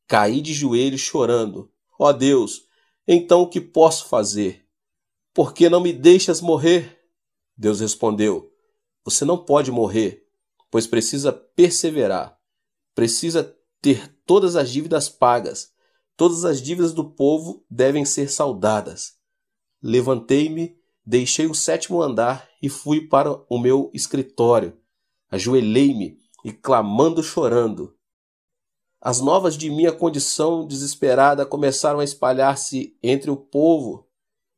Caí de joelhos chorando. Ó Deus, então o que posso fazer? Por que não me deixas morrer? Deus respondeu: você não pode morrer, pois precisa perseverar. Precisa ter todas as dívidas pagas. Todas as dívidas do povo devem ser saldadas. Levantei-me, deixei o 7º andar e fui para o meu escritório. Ajoelhei-me e clamando chorando. As novas de minha condição desesperada começaram a espalhar-se entre o povo.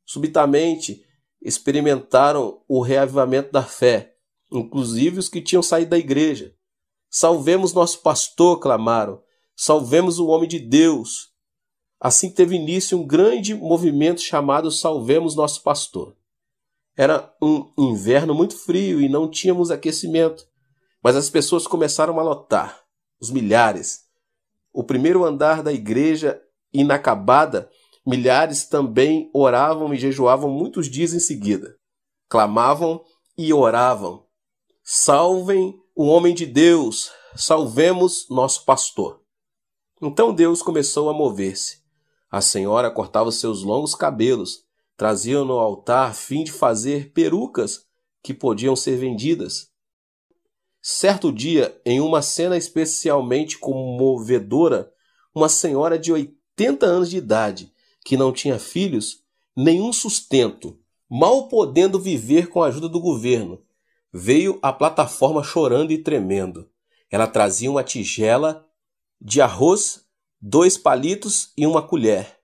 Subitamente, experimentaram o reavivamento da fé, inclusive os que tinham saído da igreja. Salvemos nosso pastor, clamaram. Salvemos o homem de Deus. Assim teve início um grande movimento chamado Salvemos Nosso Pastor. Era um inverno muito frio e não tínhamos aquecimento, mas as pessoas começaram a lotar, os milhares. O primeiro andar da igreja inacabada, milhares também oravam e jejuavam muitos dias em seguida. Clamavam e oravam: salvem o homem de Deus, salvemos nosso pastor. Então Deus começou a mover-se. A senhora cortava seus longos cabelos, trazia-o ao altar a fim de fazer perucas que podiam ser vendidas. Certo dia, em uma cena especialmente comovedora, uma senhora de 80 anos de idade, que não tinha filhos, nenhum sustento, mal podendo viver com a ajuda do governo, veio à plataforma chorando e tremendo. Ela trazia uma tigela de arroz, 2 palitos e uma colher.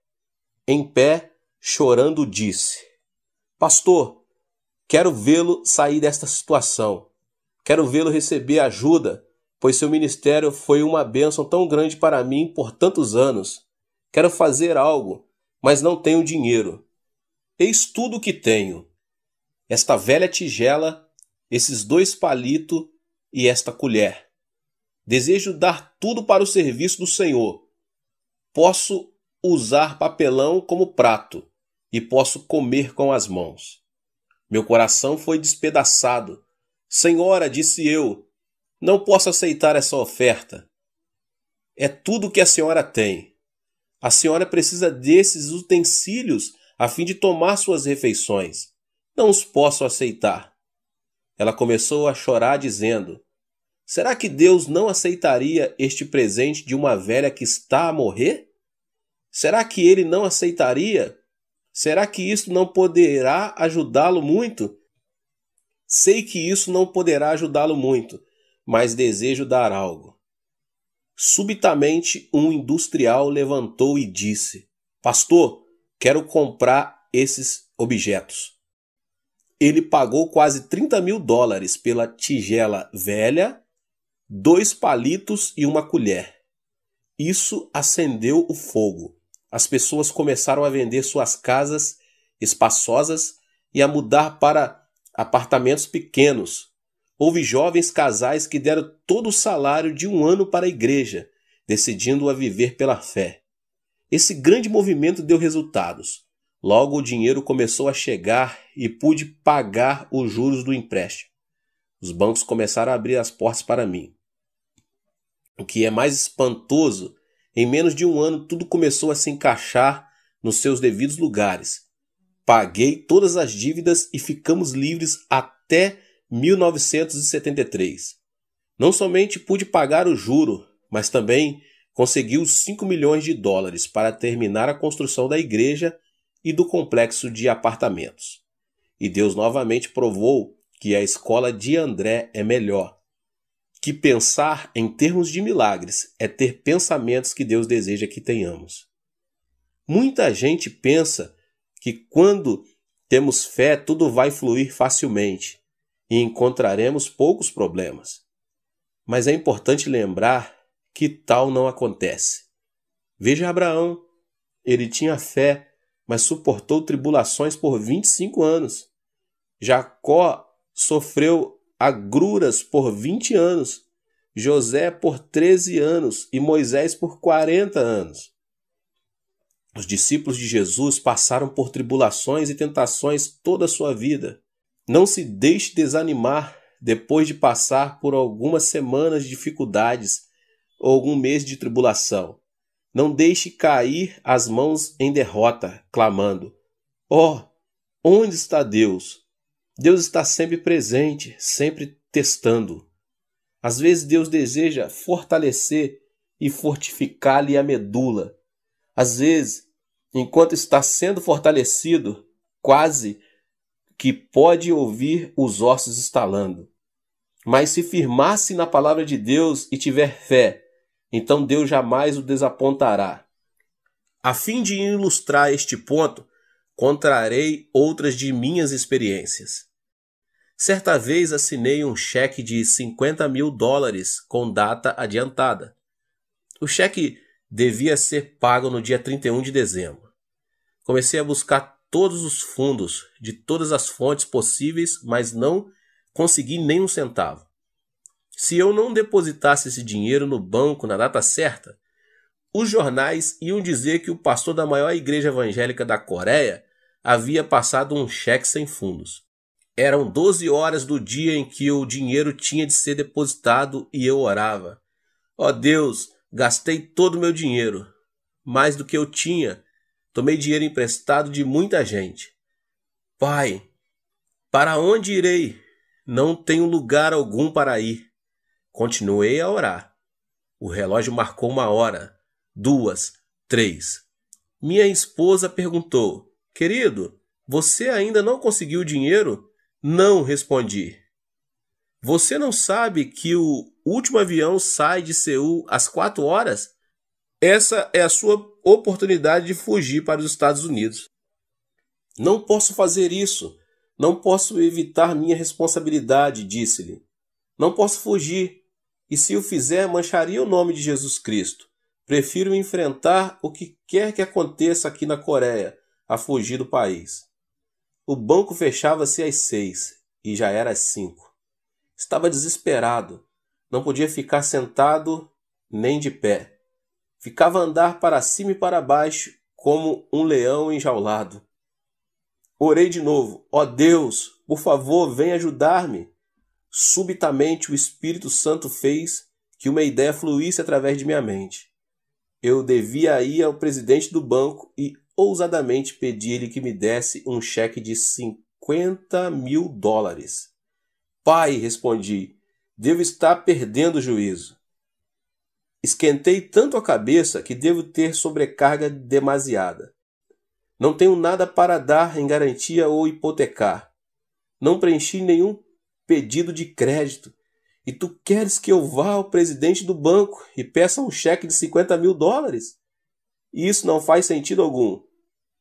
Em pé, chorando, disse: pastor, quero vê-lo sair desta situação. Quero vê-lo receber ajuda, pois seu ministério foi uma bênção tão grande para mim por tantos anos. Quero fazer algo, mas não tenho dinheiro. Eis tudo o que tenho: esta velha tigela, esses 2 palitos e esta colher. Desejo dar tudo para o serviço do Senhor. Posso usar papelão como prato e posso comer com as mãos. Meu coração foi despedaçado. Senhora, disse eu, não posso aceitar essa oferta. É tudo que a senhora tem. A senhora precisa desses utensílios a fim de tomar suas refeições. Não os posso aceitar. Ela começou a chorar dizendo: será que Deus não aceitaria este presente de uma velha que está a morrer? Será que ele não aceitaria? Será que isso não poderá ajudá-lo muito? Sei que isso não poderá ajudá-lo muito, mas desejo dar algo. Subitamente, um industrial levantou e disse: pastor, quero comprar esses objetos. Ele pagou quase $30.000 pela tigela velha, 2 palitos e uma colher. Isso acendeu o fogo. As pessoas começaram a vender suas casas espaçosas e a mudar para apartamentos pequenos. Houve jovens casais que deram todo o salário de 1 ano para a igreja, decidindo a viver pela fé. Esse grande movimento deu resultados. Logo o dinheiro começou a chegar e pude pagar os juros do empréstimo. Os bancos começaram a abrir as portas para mim. O que é mais espantoso, em menos de um ano tudo começou a se encaixar nos seus devidos lugares. Paguei todas as dívidas e ficamos livres até 1973. Não somente pude pagar o juro, mas também consegui os 5 milhões de dólares para terminar a construção da igreja e do complexo de apartamentos. E Deus novamente provou que a escola de André é melhor. Que pensar em termos de milagres é ter pensamentos que Deus deseja que tenhamos. Muita gente pensa que quando temos fé tudo vai fluir facilmente e encontraremos poucos problemas. Mas é importante lembrar que tal não acontece. Veja Abraão. Ele tinha fé, mas suportou tribulações por 25 anos. Jacó sofreu agruras por 20 anos. José por 13 anos e Moisés por 40 anos. Os discípulos de Jesus passaram por tribulações e tentações toda a sua vida. Não se deixe desanimar depois de passar por algumas semanas de dificuldades ou algum mês de tribulação. Não deixe cair as mãos em derrota, clamando: "Oh, onde está Deus?" Deus está sempre presente, sempre testando. Às vezes Deus deseja fortalecer e fortificar-lhe a medula. Às vezes, enquanto está sendo fortalecido, quase que pode ouvir os ossos estalando. Mas se firmar-se na palavra de Deus e tiver fé, então Deus jamais o desapontará. A fim de ilustrar este ponto, contarei outras de minhas experiências. Certa vez assinei um cheque de 50 mil dólares com data adiantada. O cheque devia ser pago no dia 31 de dezembro. Comecei a buscar todos os fundos de todas as fontes possíveis, mas não consegui nem um centavo. Se eu não depositasse esse dinheiro no banco na data certa, os jornais iam dizer que o pastor da maior igreja evangélica da Coreia havia passado um cheque sem fundos. Eram 12 horas do dia em que o dinheiro tinha de ser depositado e eu orava: "Ó Deus, gastei todo o meu dinheiro, mais do que eu tinha. Tomei dinheiro emprestado de muita gente. Pai, para onde irei? Não tenho lugar algum para ir." Continuei a orar. O relógio marcou 1 hora, 2, 3. Minha esposa perguntou: "Querido, você ainda não conseguiu o dinheiro?" "Não", respondi. "Você não sabe que o último avião sai de Seul às 4 horas? Essa é a sua oportunidade de fugir para os Estados Unidos." "Não posso fazer isso. Não posso evitar minha responsabilidade", disse-lhe. "Não posso fugir. E se o fizer, mancharia o nome de Jesus Cristo. Prefiro enfrentar o que quer que aconteça aqui na Coreia, a fugir do país." O banco fechava-se às 6 e já era às 5. Estava desesperado. Não podia ficar sentado nem de pé. Ficava a andar para cima e para baixo como um leão enjaulado. Orei de novo: "Ó Deus, por favor, vem ajudar-me." Subitamente o Espírito Santo fez que uma ideia fluísse através de minha mente. Eu devia ir ao presidente do banco e ousadamente pedi-lhe que me desse um cheque de 50 mil dólares. "Pai", respondi, "devo estar perdendo o juízo. Esquentei tanto a cabeça que devo ter sobrecarga demasiada. Não tenho nada para dar em garantia ou hipotecar. Não preenchi nenhum pedido de crédito. E tu queres que eu vá ao presidente do banco e peça um cheque de 50 mil dólares? Isso não faz sentido algum."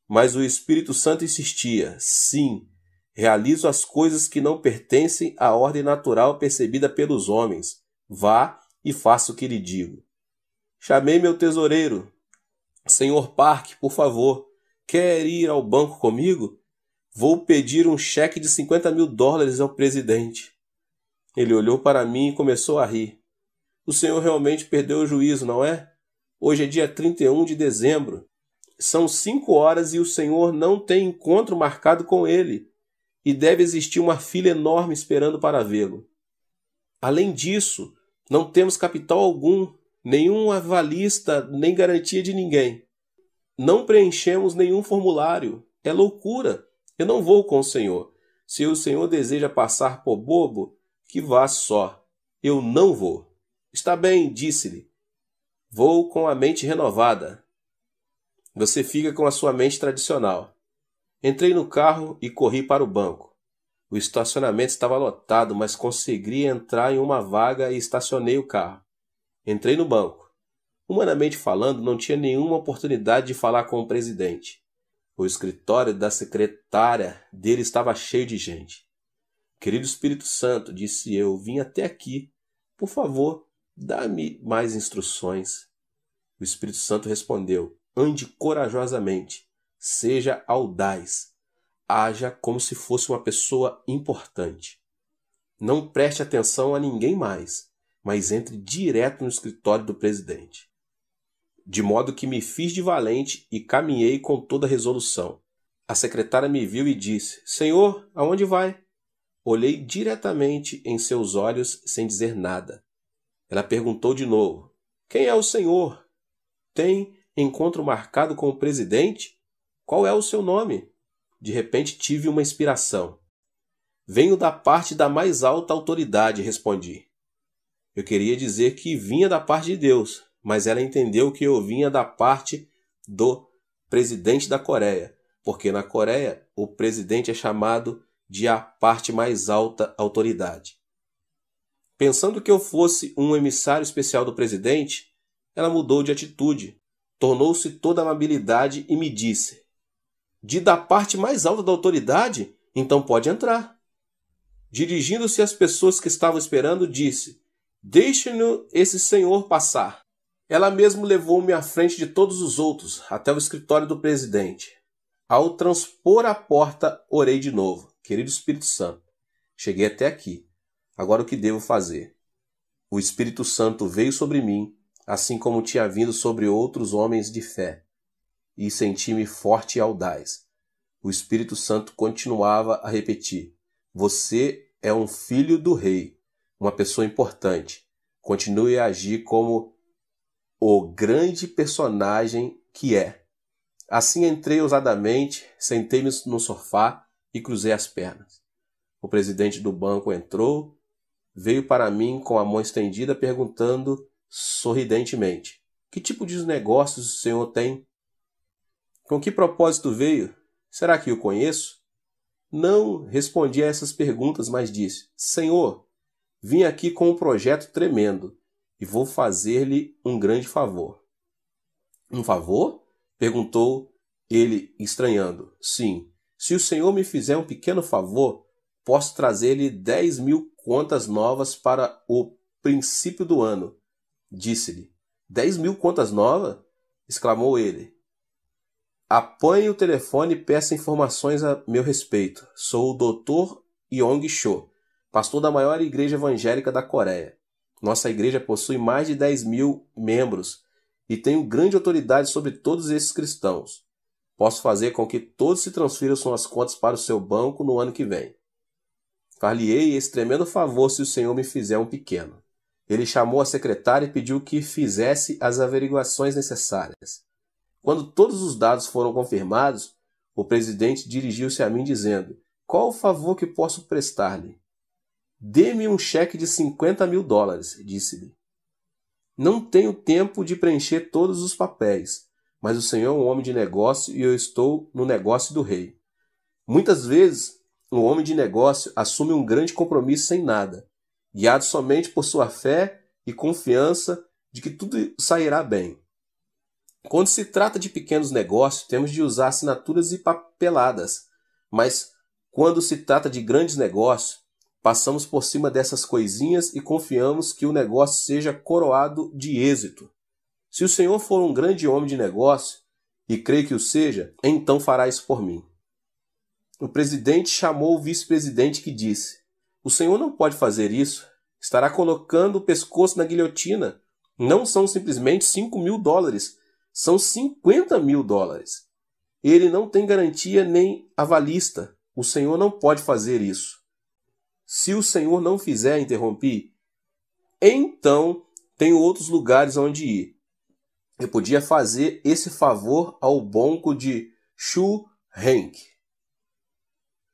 Mas o Espírito Santo insistia: "Sim, realizo as coisas que não pertencem à ordem natural percebida pelos homens. Vá e faça o que lhe digo." Chamei meu tesoureiro: "Senhor Park, por favor, quer ir ao banco comigo? Vou pedir um cheque de 50 mil dólares ao presidente." Ele olhou para mim e começou a rir. "O senhor realmente perdeu o juízo, não é? Hoje é dia 31 de dezembro. São 5 horas e o senhor não tem encontro marcado com ele. E deve existir uma fila enorme esperando para vê-lo." Além disso, não temos capital algum, nenhum avalista, nem garantia de ninguém. Não preenchemos nenhum formulário. É loucura. Eu não vou com o senhor. Se o senhor deseja passar por bobo, que vá só. Eu não vou. Está bem, disse-lhe. Vou com a mente renovada. Você fica com a sua mente tradicional. Entrei no carro e corri para o banco. O estacionamento estava lotado, mas consegui entrar em uma vaga e estacionei o carro. Entrei no banco. Humanamente falando, não tinha nenhuma oportunidade de falar com o presidente. O escritório da secretária dele estava cheio de gente. Querido Espírito Santo, disse eu, vim até aqui. Por favor, dá-me mais instruções. O Espírito Santo respondeu, ande corajosamente, seja audaz, haja como se fosse uma pessoa importante. Não preste atenção a ninguém mais, mas entre direto no escritório do presidente. De modo que me fiz de valente e caminhei com toda a resolução. A secretária me viu e disse, Senhor, aonde vai? Olhei diretamente em seus olhos sem dizer nada. Ela perguntou de novo, quem é o senhor? Tem encontro marcado com o presidente? Qual é o seu nome? De repente tive uma inspiração. Venho da parte da mais alta autoridade, respondi. Eu queria dizer que vinha da parte de Deus, mas ela entendeu que eu vinha da parte do presidente da Coreia, porque na Coreia o presidente é chamado de a parte mais alta autoridade. Pensando que eu fosse um emissário especial do presidente, ela mudou de atitude, tornou-se toda amabilidade e me disse, de da parte mais alta da autoridade? Então pode entrar. Dirigindo-se às pessoas que estavam esperando, disse, deixe-no esse senhor passar. Ela mesmo levou-me à frente de todos os outros, até o escritório do presidente. Ao transpor a porta, orei de novo. Querido Espírito Santo, cheguei até aqui. Agora o que devo fazer? O Espírito Santo veio sobre mim, assim como tinha vindo sobre outros homens de fé, e senti-me forte e audaz. O Espírito Santo continuava a repetir, você é um filho do rei, uma pessoa importante. Continue a agir como o grande personagem que é. Assim entrei ousadamente, sentei-me no sofá e cruzei as pernas. O presidente do banco entrou, veio para mim com a mão estendida perguntando sorridentemente, que tipo de negócios o senhor tem? Com que propósito veio? Será que o conheço? Não respondi a essas perguntas, mas disse, Senhor, vim aqui com um projeto tremendo e vou fazer-lhe um grande favor. Um favor? Perguntou ele, estranhando. Sim, se o senhor me fizer um pequeno favor, posso trazer-lhe 10.000 contas novas para o princípio do ano. Disse-lhe, 10.000 contas novas? Exclamou ele. Apanhe o telefone e peça informações a meu respeito. Sou o Dr. Yong Cho, pastor da maior igreja evangélica da Coreia. Nossa igreja possui mais de 10.000 membros e tenho grande autoridade sobre todos esses cristãos. Posso fazer com que todos se transfiram suas contas para o seu banco no ano que vem. Far-lhe-ei esse tremendo favor se o senhor me fizer um pequeno. Ele chamou a secretária e pediu que fizesse as averiguações necessárias. Quando todos os dados foram confirmados, o presidente dirigiu-se a mim dizendo, qual o favor que posso prestar-lhe? Dê-me um cheque de $50.000, disse-lhe. Não tenho tempo de preencher todos os papéis, mas o senhor é um homem de negócio e eu estou no negócio do rei. Muitas vezes, um homem de negócio assume um grande compromisso sem nada, guiado somente por sua fé e confiança de que tudo sairá bem. Quando se trata de pequenos negócios, temos de usar assinaturas e papeladas, mas quando se trata de grandes negócios, passamos por cima dessas coisinhas e confiamos que o negócio seja coroado de êxito. Se o senhor for um grande homem de negócio, e creio que o seja, então fará isso por mim. O presidente chamou o vice-presidente que disse, o senhor não pode fazer isso, estará colocando o pescoço na guilhotina. Não são simplesmente $5.000, são $50.000. Ele não tem garantia nem avalista. O senhor não pode fazer isso. Se o senhor não fizer, interrompi, Então, tenho outros lugares onde ir. Eu podia fazer esse favor ao banco de Shu Henk.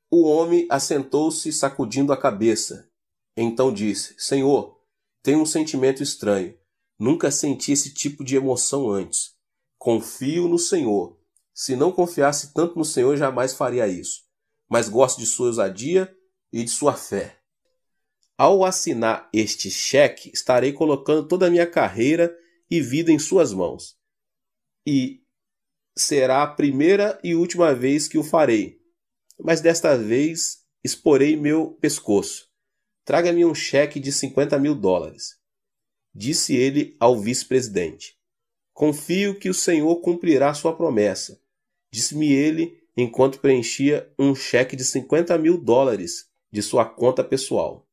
O homem assentou-se sacudindo a cabeça. Então disse: Senhor, tenho um sentimento estranho. Nunca senti esse tipo de emoção antes. Confio no Senhor. Se não confiasse tanto no Senhor, jamais faria isso. Mas gosto de sua ousadia e de sua fé. Ao assinar este cheque, estarei colocando toda a minha carreira e vida em suas mãos. E será a primeira e última vez que o farei. Mas desta vez exporei meu pescoço. Traga-me um cheque de $50.000. Disse ele ao vice-presidente. Confio que o Senhor cumprirá sua promessa. Disse-me ele enquanto preenchia um cheque de $50.000 de sua conta pessoal.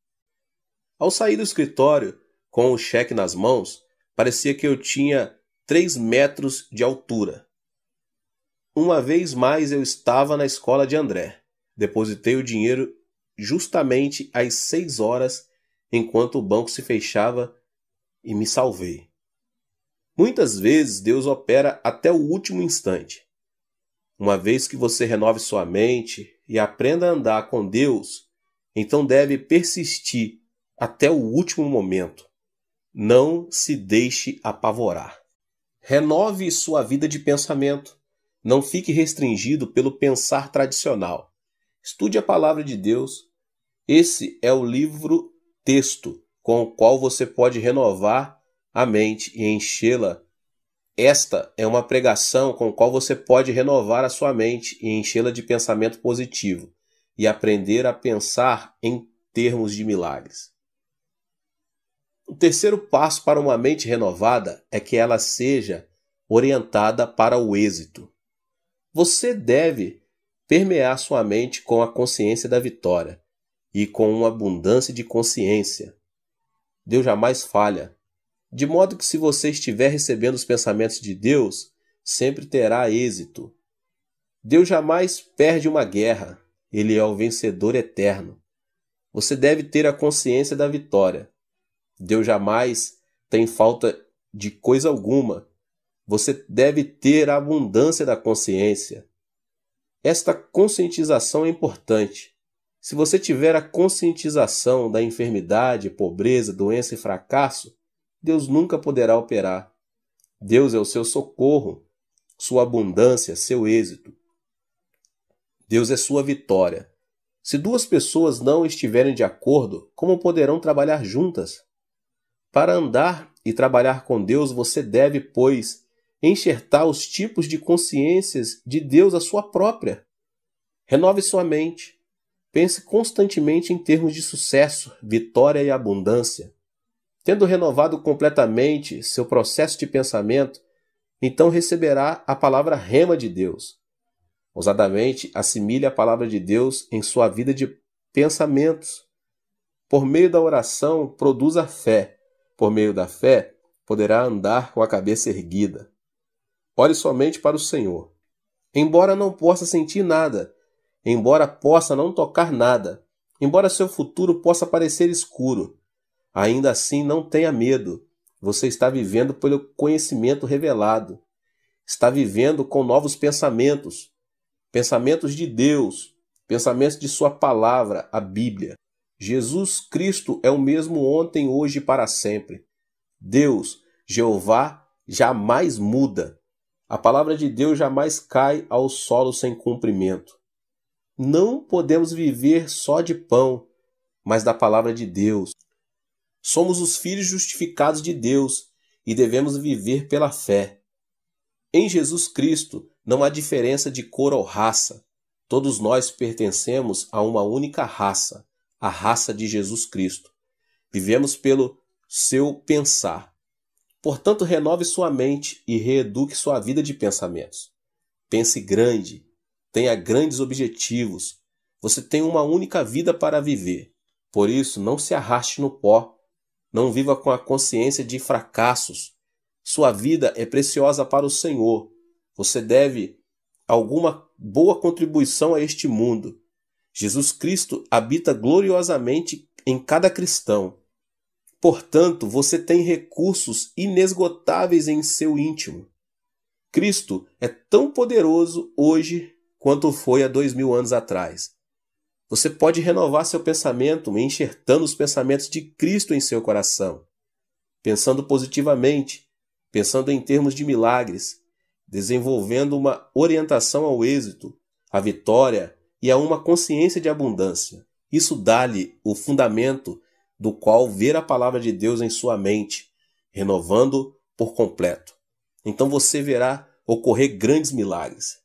Ao sair do escritório, com o cheque nas mãos, parecia que eu tinha 3 metros de altura. Uma vez mais eu estava na escola de André. Depositei o dinheiro justamente às 6 horas, enquanto o banco se fechava, e me salvei. Muitas vezes Deus opera até o último instante. Uma vez que você renove sua mente e aprenda a andar com Deus, então deve persistir até o último momento. Não se deixe apavorar. Renove sua vida de pensamento. Não fique restringido pelo pensar tradicional. Estude a palavra de Deus. Esse é o livro-texto com o qual você pode renovar a mente e enchê-la. Esta é uma pregação com a qual você pode renovar a sua mente e enchê-la de pensamento positivo e aprender a pensar em termos de milagres. O terceiro passo para uma mente renovada é que ela seja orientada para o êxito. Você deve permear sua mente com a consciência da vitória e com uma abundância de consciência. Deus jamais falha, de modo que se você estiver recebendo os pensamentos de Deus, sempre terá êxito. Deus jamais perde uma guerra, Ele é o vencedor eterno. Você deve ter a consciência da vitória. Deus jamais tem falta de coisa alguma. Você deve ter a abundância da consciência. Esta conscientização é importante. Se você tiver a conscientização da enfermidade, pobreza, doença e fracasso, Deus nunca poderá operar. Deus é o seu socorro, sua abundância, seu êxito. Deus é sua vitória. Se duas pessoas não estiverem de acordo, como poderão trabalhar juntas? Para andar e trabalhar com Deus, você deve, pois, enxertar os tipos de consciências de Deus à sua própria. Renove sua mente. Pense constantemente em termos de sucesso, vitória e abundância. Tendo renovado completamente seu processo de pensamento, então receberá a palavra rema de Deus. Ousadamente assimile a palavra de Deus em sua vida de pensamentos. Por meio da oração, produza fé. Por meio da fé, poderá andar com a cabeça erguida. Ore somente para o Senhor. Embora não possa sentir nada, embora possa não tocar nada, embora seu futuro possa parecer escuro, ainda assim não tenha medo. Você está vivendo pelo conhecimento revelado. Está vivendo com novos pensamentos. Pensamentos de Deus, pensamentos de sua palavra, a Bíblia. Jesus Cristo é o mesmo ontem, hoje e para sempre. Deus, Jeová, jamais muda. A palavra de Deus jamais cai ao solo sem cumprimento. Não podemos viver só de pão, mas da palavra de Deus. Somos os filhos justificados de Deus e devemos viver pela fé. Em Jesus Cristo não há diferença de cor ou raça. Todos nós pertencemos a uma única raça, a raça de Jesus Cristo. Vivemos pelo seu pensar. Portanto, renove sua mente e reeduque sua vida de pensamentos. Pense grande, tenha grandes objetivos. Você tem uma única vida para viver. Por isso, não se arraste no pó. Não viva com a consciência de fracassos. Sua vida é preciosa para o Senhor. Você deve alguma boa contribuição a este mundo. Jesus Cristo habita gloriosamente em cada cristão. Portanto, você tem recursos inesgotáveis em seu íntimo. Cristo é tão poderoso hoje quanto foi há 2000 anos atrás. Você pode renovar seu pensamento enxertando os pensamentos de Cristo em seu coração, pensando positivamente, pensando em termos de milagres, desenvolvendo uma orientação ao êxito, à vitória e a uma consciência de abundância. Isso dá-lhe o fundamento do qual ver a palavra de Deus em sua mente, renovando por completo. Então você verá ocorrer grandes milagres.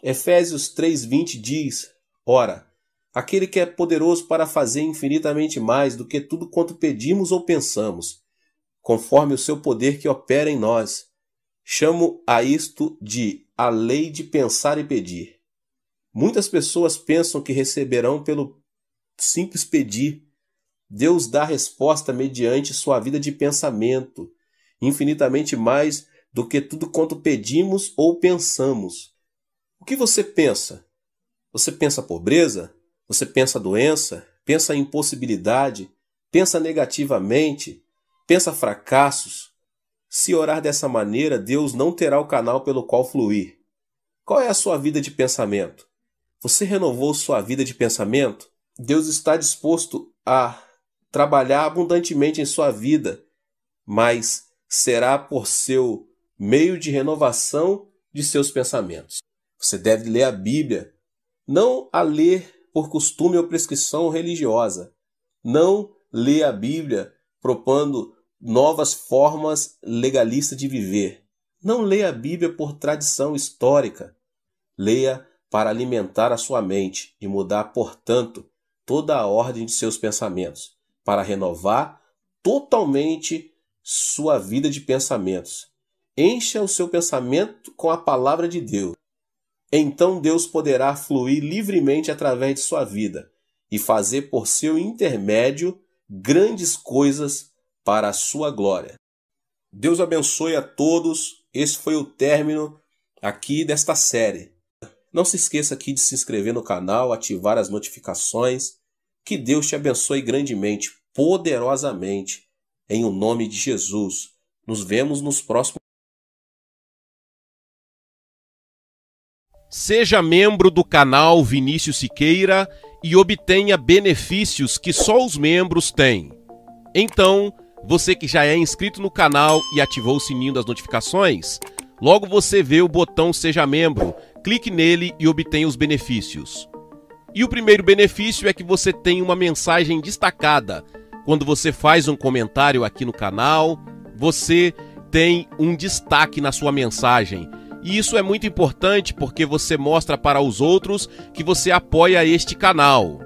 Efésios 3:20 diz: Ora, aquele que é poderoso para fazer infinitamente mais do que tudo quanto pedimos ou pensamos, conforme o seu poder que opera em nós. Chamo a isto de a lei de pensar e pedir. Muitas pessoas pensam que receberão pelo simples pedir. Deus dá resposta mediante sua vida de pensamento, infinitamente mais do que tudo quanto pedimos ou pensamos. O que você pensa? Você pensa pobreza? Você pensa doença? Pensa impossibilidade? Pensa negativamente? Pensa fracassos? Se orar dessa maneira, Deus não terá o canal pelo qual fluir. Qual é a sua vida de pensamento? Você renovou sua vida de pensamento? Deus está disposto a trabalhar abundantemente em sua vida, mas será por seu meio de renovação de seus pensamentos. Você deve ler a Bíblia, não a ler por costume ou prescrição religiosa. Não ler a Bíblia propondo novas formas legalistas de viver. Não leia a Bíblia por tradição histórica. Leia para alimentar a sua mente e mudar, portanto, toda a ordem de seus pensamentos, para renovar totalmente sua vida de pensamentos. Encha o seu pensamento com a palavra de Deus. Então Deus poderá fluir livremente através de sua vida e fazer por seu intermédio grandes coisas para a sua glória. Deus abençoe a todos. Esse foi o término aqui desta série. Não se esqueça aqui de se inscrever no canal, ativar as notificações. Que Deus te abençoe grandemente, poderosamente, em o nome de Jesus. Nos vemos nos próximos. Seja membro do canal Vinícius Siqueira e obtenha benefícios que só os membros têm. Então, você que já é inscrito no canal e ativou o sininho das notificações, logo você vê o botão Seja Membro, clique nele e obtenha os benefícios. E o primeiro benefício é que você tem uma mensagem destacada. Quando você faz um comentário aqui no canal, você tem um destaque na sua mensagem. E isso é muito importante porque você mostra para os outros que você apoia este canal.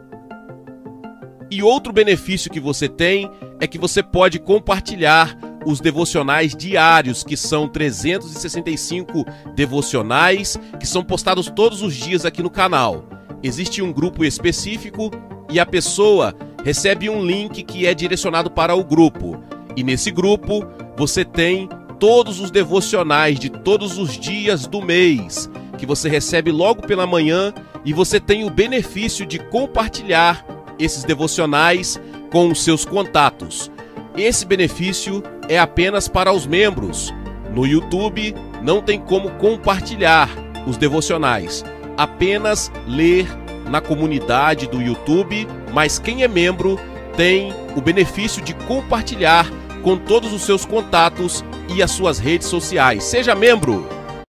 E outro benefício que você tem é que você pode compartilhar os devocionais diários, que são 365 devocionais, que são postados todos os dias aqui no canal. Existe um grupo específico e a pessoa recebe um link que é direcionado para o grupo. E nesse grupo você tem todos os devocionais de todos os dias do mês, que você recebe logo pela manhã, e você tem o benefício de compartilhar esses devocionais com os seus contatos. Esse benefício é apenas para os membros. No YouTube não tem como compartilhar os devocionais, apenas ler na comunidade do YouTube, mas quem é membro tem o benefício de compartilhar com todos os seus contatos e as suas redes sociais. Seja membro!